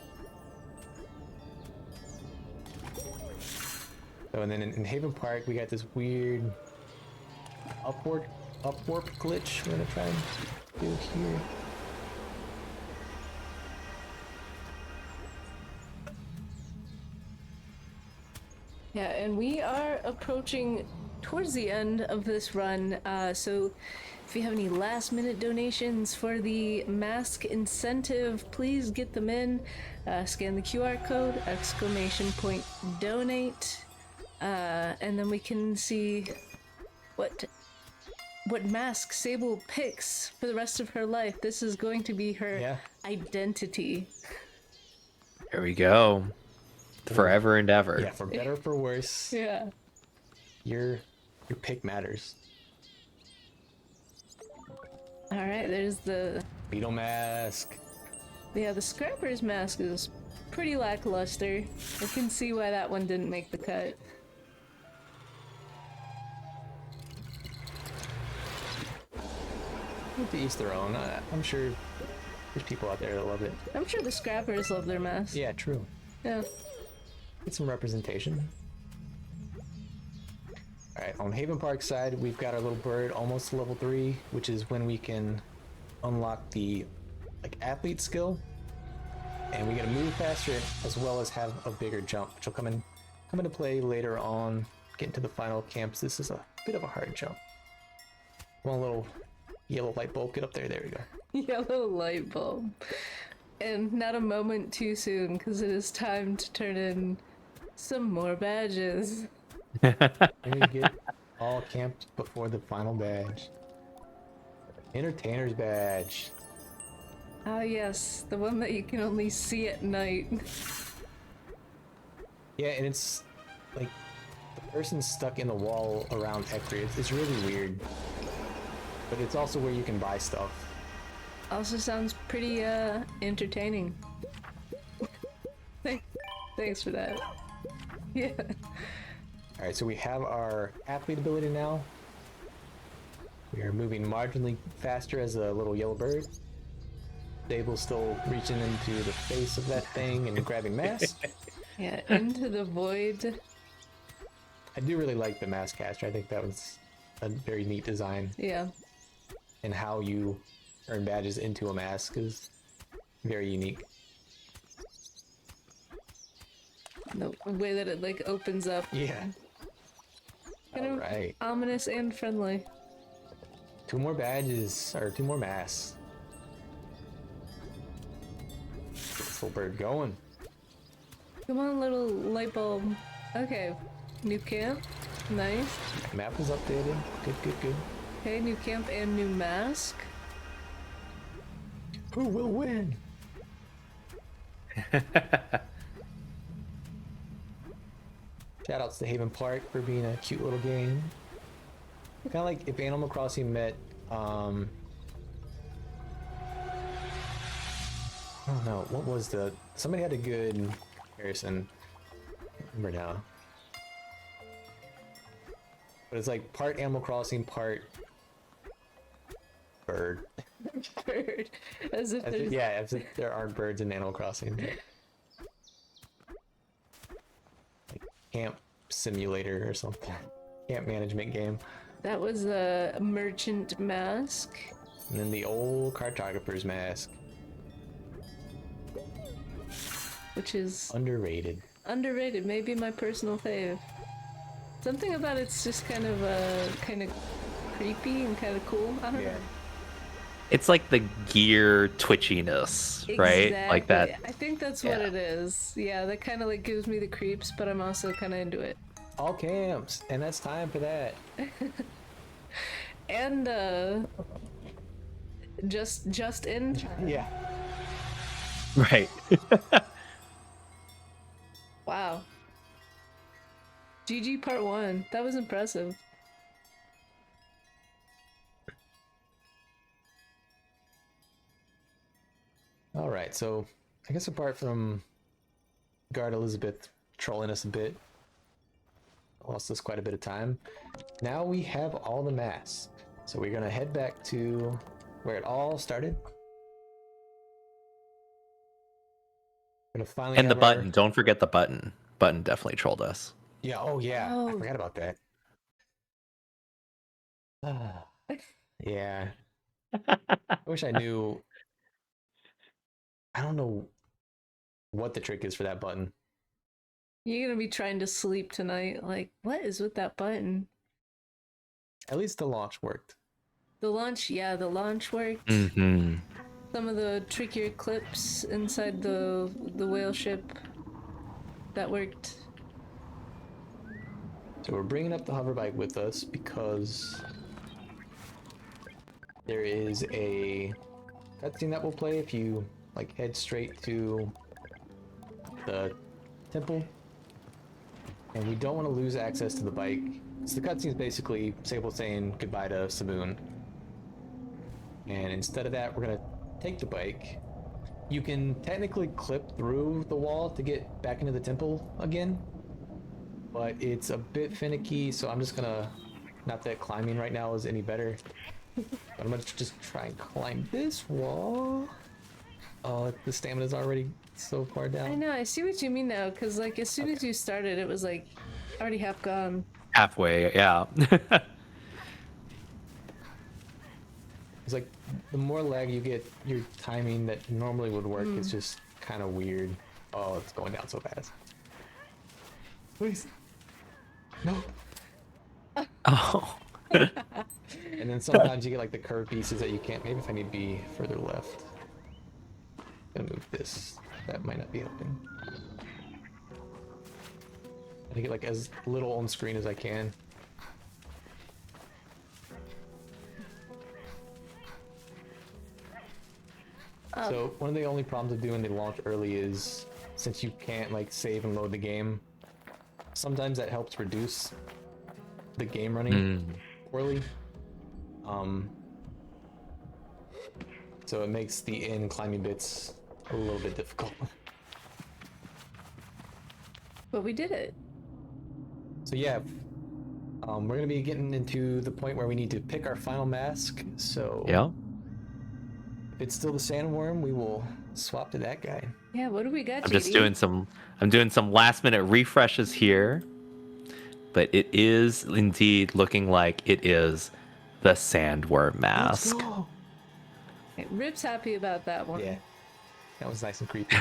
So, and then in Haven Park, we got this weird upwarp glitch we're gonna try and do here. Yeah, and we are approaching towards the end of this run, so if you have any last minute donations for the mask incentive, please get them in. Scan the QR code, !donate, and then we can see what mask Sable picks for the rest of her life. This is going to be her identity. There we go. Forever and ever. Yeah, for better or for worse. Yeah. Your pick matters. All right, there's the Beetle mask. the Scrapper's mask is pretty lackluster. I can see why that one didn't make the cut. To each their own. I'm sure there's people out there that love it. I'm sure the Scrappers love their masks. Yeah, true. Yeah. Get some representation. Alright, on Haven Park side, we've got our little bird almost to level 3, which is when we can unlock the athlete skill. And we gotta move faster as well as have a bigger jump, which will come into play later on, getting to the final camps. This is a bit of a hard jump. One little yellow light bulb, get up there, there we go. Yellow light bulb. And not a moment too soon, because it is time to turn in Some more badges. And we get all camped before the final badge. Entertainer's badge. Ah, yes, the one that you can only see at night. Yeah, and it's like the person's stuck in the wall around Ekri. It's really weird. But it's also where you can buy stuff. Also sounds pretty entertaining. Thanks for that. Yeah. Alright, so we have our athlete ability now. We are moving marginally faster as a little yellow bird. Sable's still reaching into the face of that thing and grabbing mask. Yeah, into the void. I do really like the mask caster. I think that was a very neat design. Yeah. And how you earn badges into a mask is very unique. The way that it like opens up. Yeah. Kind of Alright. ominous and friendly. 2 more badges, or 2 more masks. Get this little bird going. Come on, little light bulb. Okay. New camp. Nice. Map is updated. Good, good, good. Okay, new camp and new mask. Who will win? Shoutouts to Haven Park for being a cute little game. Kind of like if Animal Crossing met, I don't know, what was the... Somebody had a good comparison. I can't remember now. But it's like part Animal Crossing, part bird. Bird. As if there's... Yeah, as if there aren't birds in Animal Crossing. Like camp simulator or something. Camp management game. That was a merchant mask. And then the old cartographer's mask. Which is Underrated. underrated, maybe my personal fave. Something about it's just kind of creepy and kind of cool. I don't know. It's like the gear twitchiness, right? Like that. Exactly. I think that's what it is. Yeah, that kind of like gives me the creeps, but I'm also kind of into it. All camps, and that's time for that. And just in time. Yeah. Right. Wow. GG part 1. That was impressive. All right, so I guess apart from Guard Elizabeth trolling us a bit, lost us quite a bit of time. Now we have all the masks, so we're gonna head back to where it all started. We're gonna finally And the have our- button. Don't forget the button. Button definitely trolled us. Yeah. Oh yeah. I Oh. forgot about that. Yeah. I wish I knew. I don't know what the trick is for that button. You're gonna be trying to sleep tonight. Like, what is with that button? At least the launch worked. The launch, yeah, the launch worked. Mm-hmm. Some of the trickier clips inside the whale ship, that worked. So we're bringing up the hover bike with us because there is a cutscene that will play if you like head straight to the temple, and we don't want to lose access to the bike. So the cutscene is basically Sable saying goodbye to Saboon, and instead of that, we're gonna take the bike. You can technically clip through the wall to get back into the temple again, but it's a bit finicky, so I'm just gonna, not that climbing right now is any better, but I'm gonna just try and climb this wall. Oh, the stamina's already so far down. I know, I see what you mean now, because like as soon as you started, it was like already half gone. Halfway, yeah. It's like the more lag you get, your timing that normally would work is just kind of weird. Oh, it's going down so fast. Please. No. Oh. And then sometimes you get like the curved pieces that you can't. Maybe if I need to be further left. Gonna move this. That might not be helping. I get like as little on screen as I can. So one of the only problems of doing the launch early is since you can't like save and load the game, sometimes that helps reduce the game running poorly. So it makes the in climbing bits a little bit difficult. But we did it. So yeah, we're gonna be getting into the point where we need to pick our final mask. So Yeah. if it's still the sandworm, we will swap to that guy. Yeah, what do we got, I'm just JD? doing some last minute refreshes here. But it is indeed looking like it is the sandworm mask. Let's go! Okay, Rip's happy about that one. Yeah, that was nice and creepy.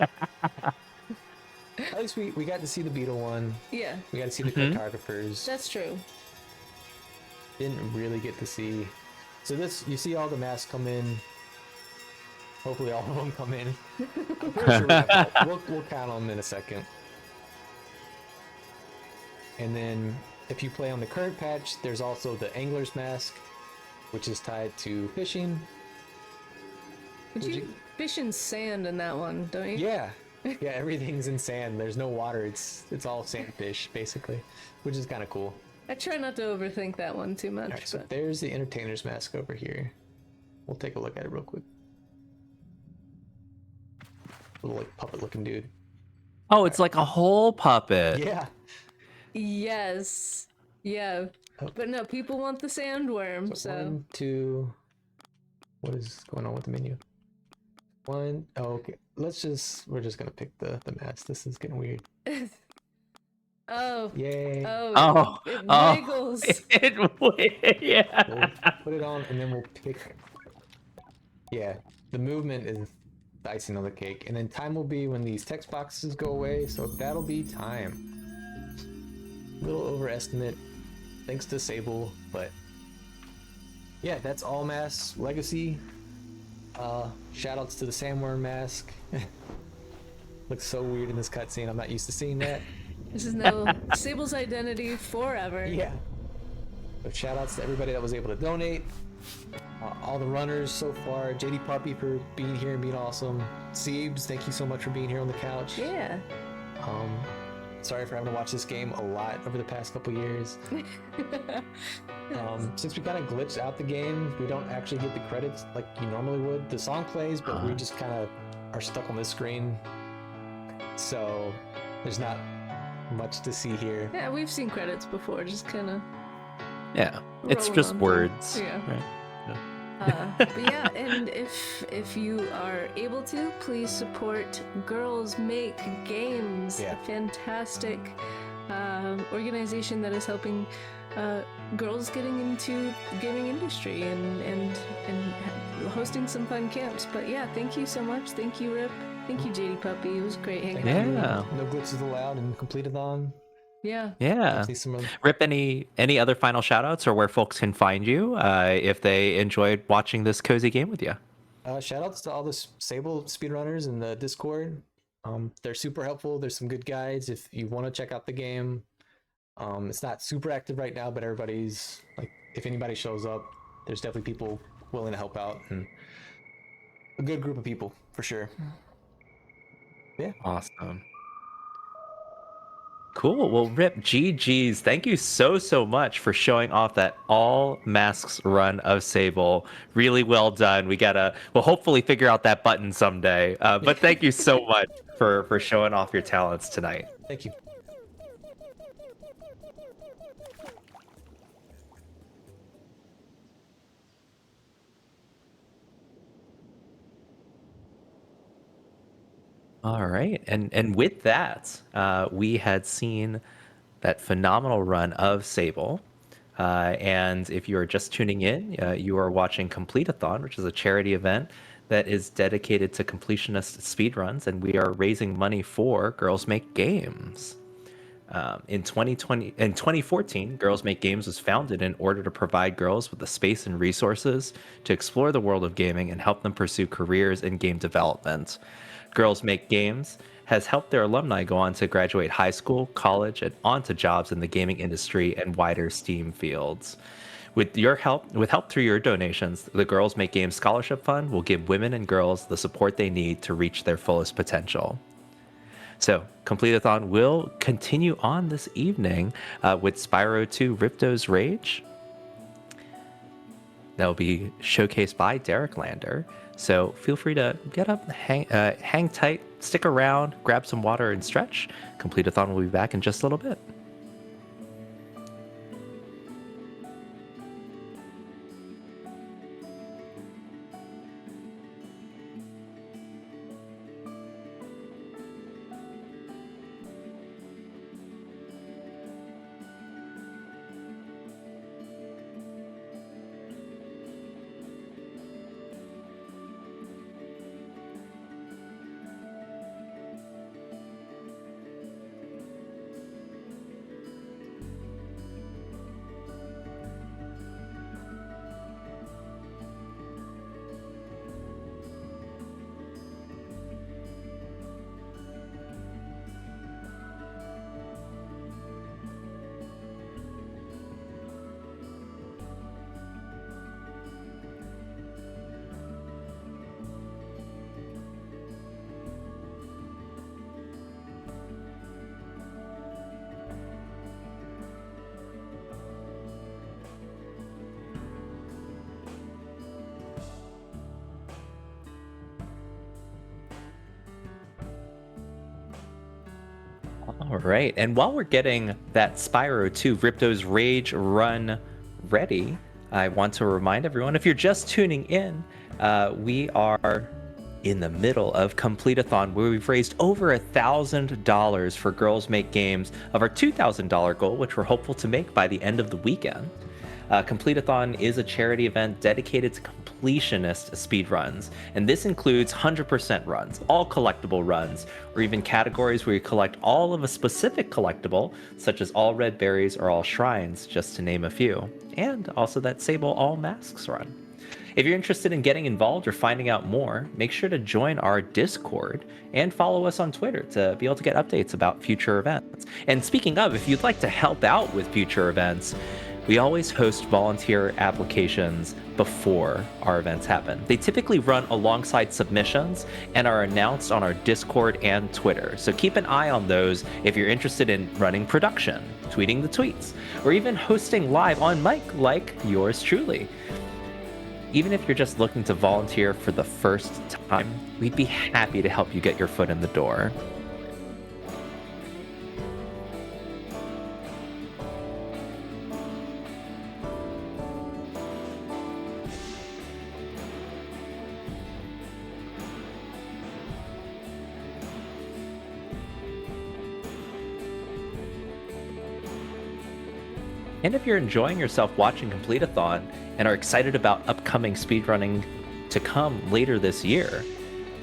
At least we got to see the beetle one. Yeah, We got to see the cartographers. that's true. Didn't really get to see. So this, you see all the masks come in. Hopefully all of them come in. I'm pretty sure we'll count them in a second. And then if you play on the current patch, there's also the angler's mask, which is tied to fishing. But you fish in sand in that one, don't you? Yeah, yeah, everything's in sand. There's no water. It's all sandfish basically, which is kind of cool. I try not to overthink that one too much. All right, so but... there's the entertainer's mask over here. We'll take a look at it real quick. Little like puppet looking dude. Oh, it's like a whole puppet. Yeah. Yes. Yeah. Oh. But no, people want the sandworm, so. 1, 2. What is going on with the menu? 1. Oh, okay. We're just gonna pick the mask. This is getting weird. Oh. Yay. Oh. It wiggles. Yeah. We'll put it on and then we'll pick. Yeah, the movement is the icing on the cake. And then time will be when these text boxes go away, so that'll be time. Little overestimate, thanks to Sable, but yeah, that's all masks legacy. Shoutouts to the sandworm mask. Looks so weird in this cutscene. I'm not used to seeing that. This is now Sable's identity forever. Yeah. So shoutouts to everybody that was able to donate. All the runners so far. JD Puppy for being here and being awesome. Siebes, thank you so much for being here on the couch. Yeah. Sorry for having to watch this game a lot over the past couple years. Since we kind of glitched out the game, we don't actually get the credits like you normally would. The song plays, but we just kind of are stuck on this screen. So there's not much to see here. Yeah, we've seen credits before, just kind of. Yeah, it's rolling just on words. through. Yeah. Right? But yeah, and if you are able to, please support Girls Make Games, Yeah. a fantastic organization that is helping girls getting into the gaming industry and hosting some fun camps. But yeah, thank you so much. Thank you, Rip. Thank you, JD Puppy. It was great hanging out. Yeah. No glitches allowed and completed on. Yeah. Yeah. See some of Rip, any other final shout outs or where folks can find you if they enjoyed watching this cozy game with you? shout outs to all the Sable speedrunners in the Discord. They're super helpful. There's some good guides if you want to check out the game. It's not super active right now, but everybody's like, if anybody shows up, there's definitely people willing to help out and a good group of people for sure. Yeah. Awesome. Cool. Well, Rip, GG's. Thank you so much for showing off that all masks run of Sable. Really well done. We'll hopefully figure out that button someday. But thank you so much for showing off your talents tonight. Thank you. All right. And with that, we had seen that phenomenal run of Sable. And if you are just tuning in, you are watching Complete-a-thon, which is a charity event that is dedicated to completionist speedruns, and we are raising money for Girls Make Games. In 2014, Girls Make Games was founded in order to provide girls with the space and resources to explore the world of gaming and help them pursue careers in game development. Girls Make Games has helped their alumni go on to graduate high school, college, and onto jobs in the gaming industry and wider STEAM fields. With help through your donations, the Girls Make Games Scholarship Fund will give women and girls the support they need to reach their fullest potential. So, Complete-a-thon will continue on this evening with Spyro 2 Ripto's Rage. That will be showcased by Derek Lander. So feel free to get up, hang tight, stick around, grab some water, and stretch. Complete-a-thon will be back in just a little bit. All right, and while we're getting that Spyro 2 Ripto's Rage run ready, I want to remind everyone, if you're just tuning in, we are in the middle of Complete-a-thon, where we've raised over $1,000 for Girls Make Games of our $2,000 goal, which we're hopeful to make by the end of the weekend. Complete-a-thon is a charity event dedicated to completionist speedruns, and this includes 100% runs, all collectible runs, or even categories where you collect all of a specific collectible, such as all red berries or all shrines, just to name a few, and also that Sable all masks run. If you're interested in getting involved or finding out more, make sure to join our Discord and follow us on Twitter to be able to get updates about future events. And speaking of, if you'd like to help out with future events, we always host volunteer applications before our events happen. They typically run alongside submissions and are announced on our Discord and Twitter. So keep an eye on those if you're interested in running production, tweeting the tweets, or even hosting live on mic like yours truly. Even if you're just looking to volunteer for the first time, we'd be happy to help you get your foot in the door. And if you're enjoying yourself watching Complete-a-thon and are excited about upcoming speedrunning to come later this year,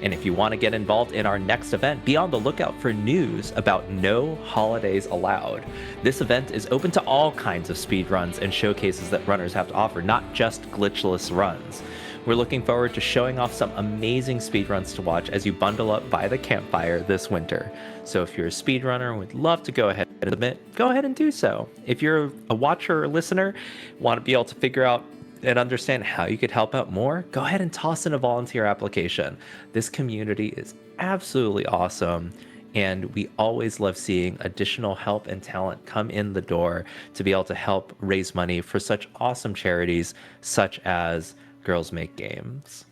and if you want to get involved in our next event, be on the lookout for news about No Holidays Allowed. This event is open to all kinds of speedruns and showcases that runners have to offer, not just glitchless runs. We're looking forward to showing off some amazing speedruns to watch as you bundle up by the campfire this winter. So if you're a speedrunner and would love to go ahead and submit, go ahead and do so. If you're a watcher or listener, want to be able to figure out and understand how you could help out more, go ahead and toss in a volunteer application. This community is absolutely awesome, and we always love seeing additional help and talent come in the door to be able to help raise money for such awesome charities such as Girls Make Games.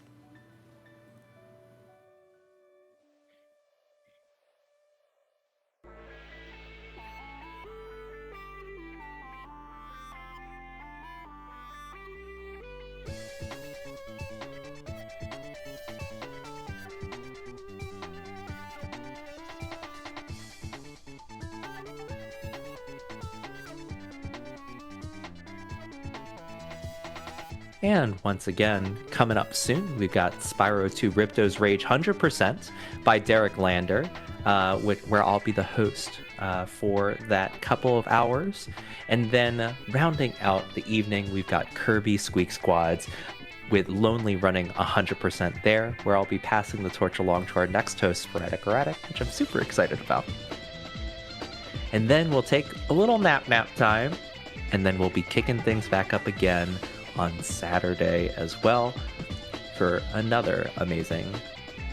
And once again, coming up soon, we've got Spyro 2 Ripto's Rage 100% by Derek Lander, where I'll be the host for that couple of hours. And then rounding out the evening, we've got Kirby Squeak Squads. with Lonely running 100% there, where I'll be passing the torch along to our next host, Sporadic Erratic, which I'm super excited about. And then we'll take a little nap time, and then we'll be kicking things back up again on Saturday as well for another amazing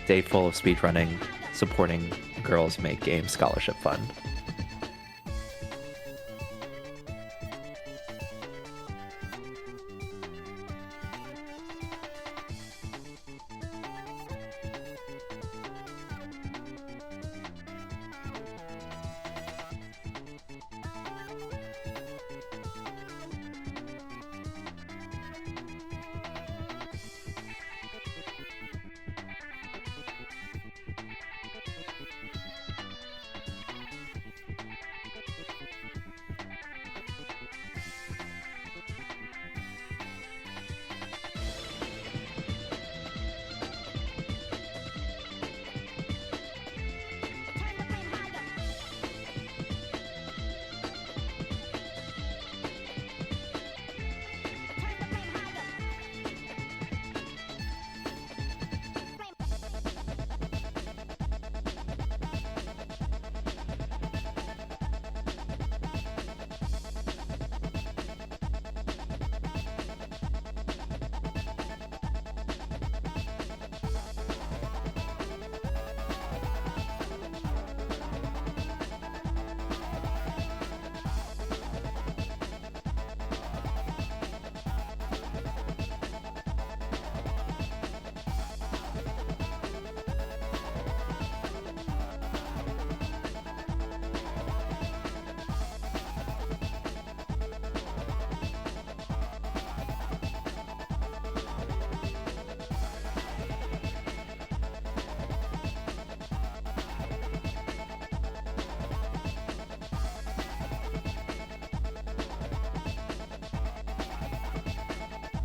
day full of speedrunning, supporting Girls Make Games Scholarship Fund.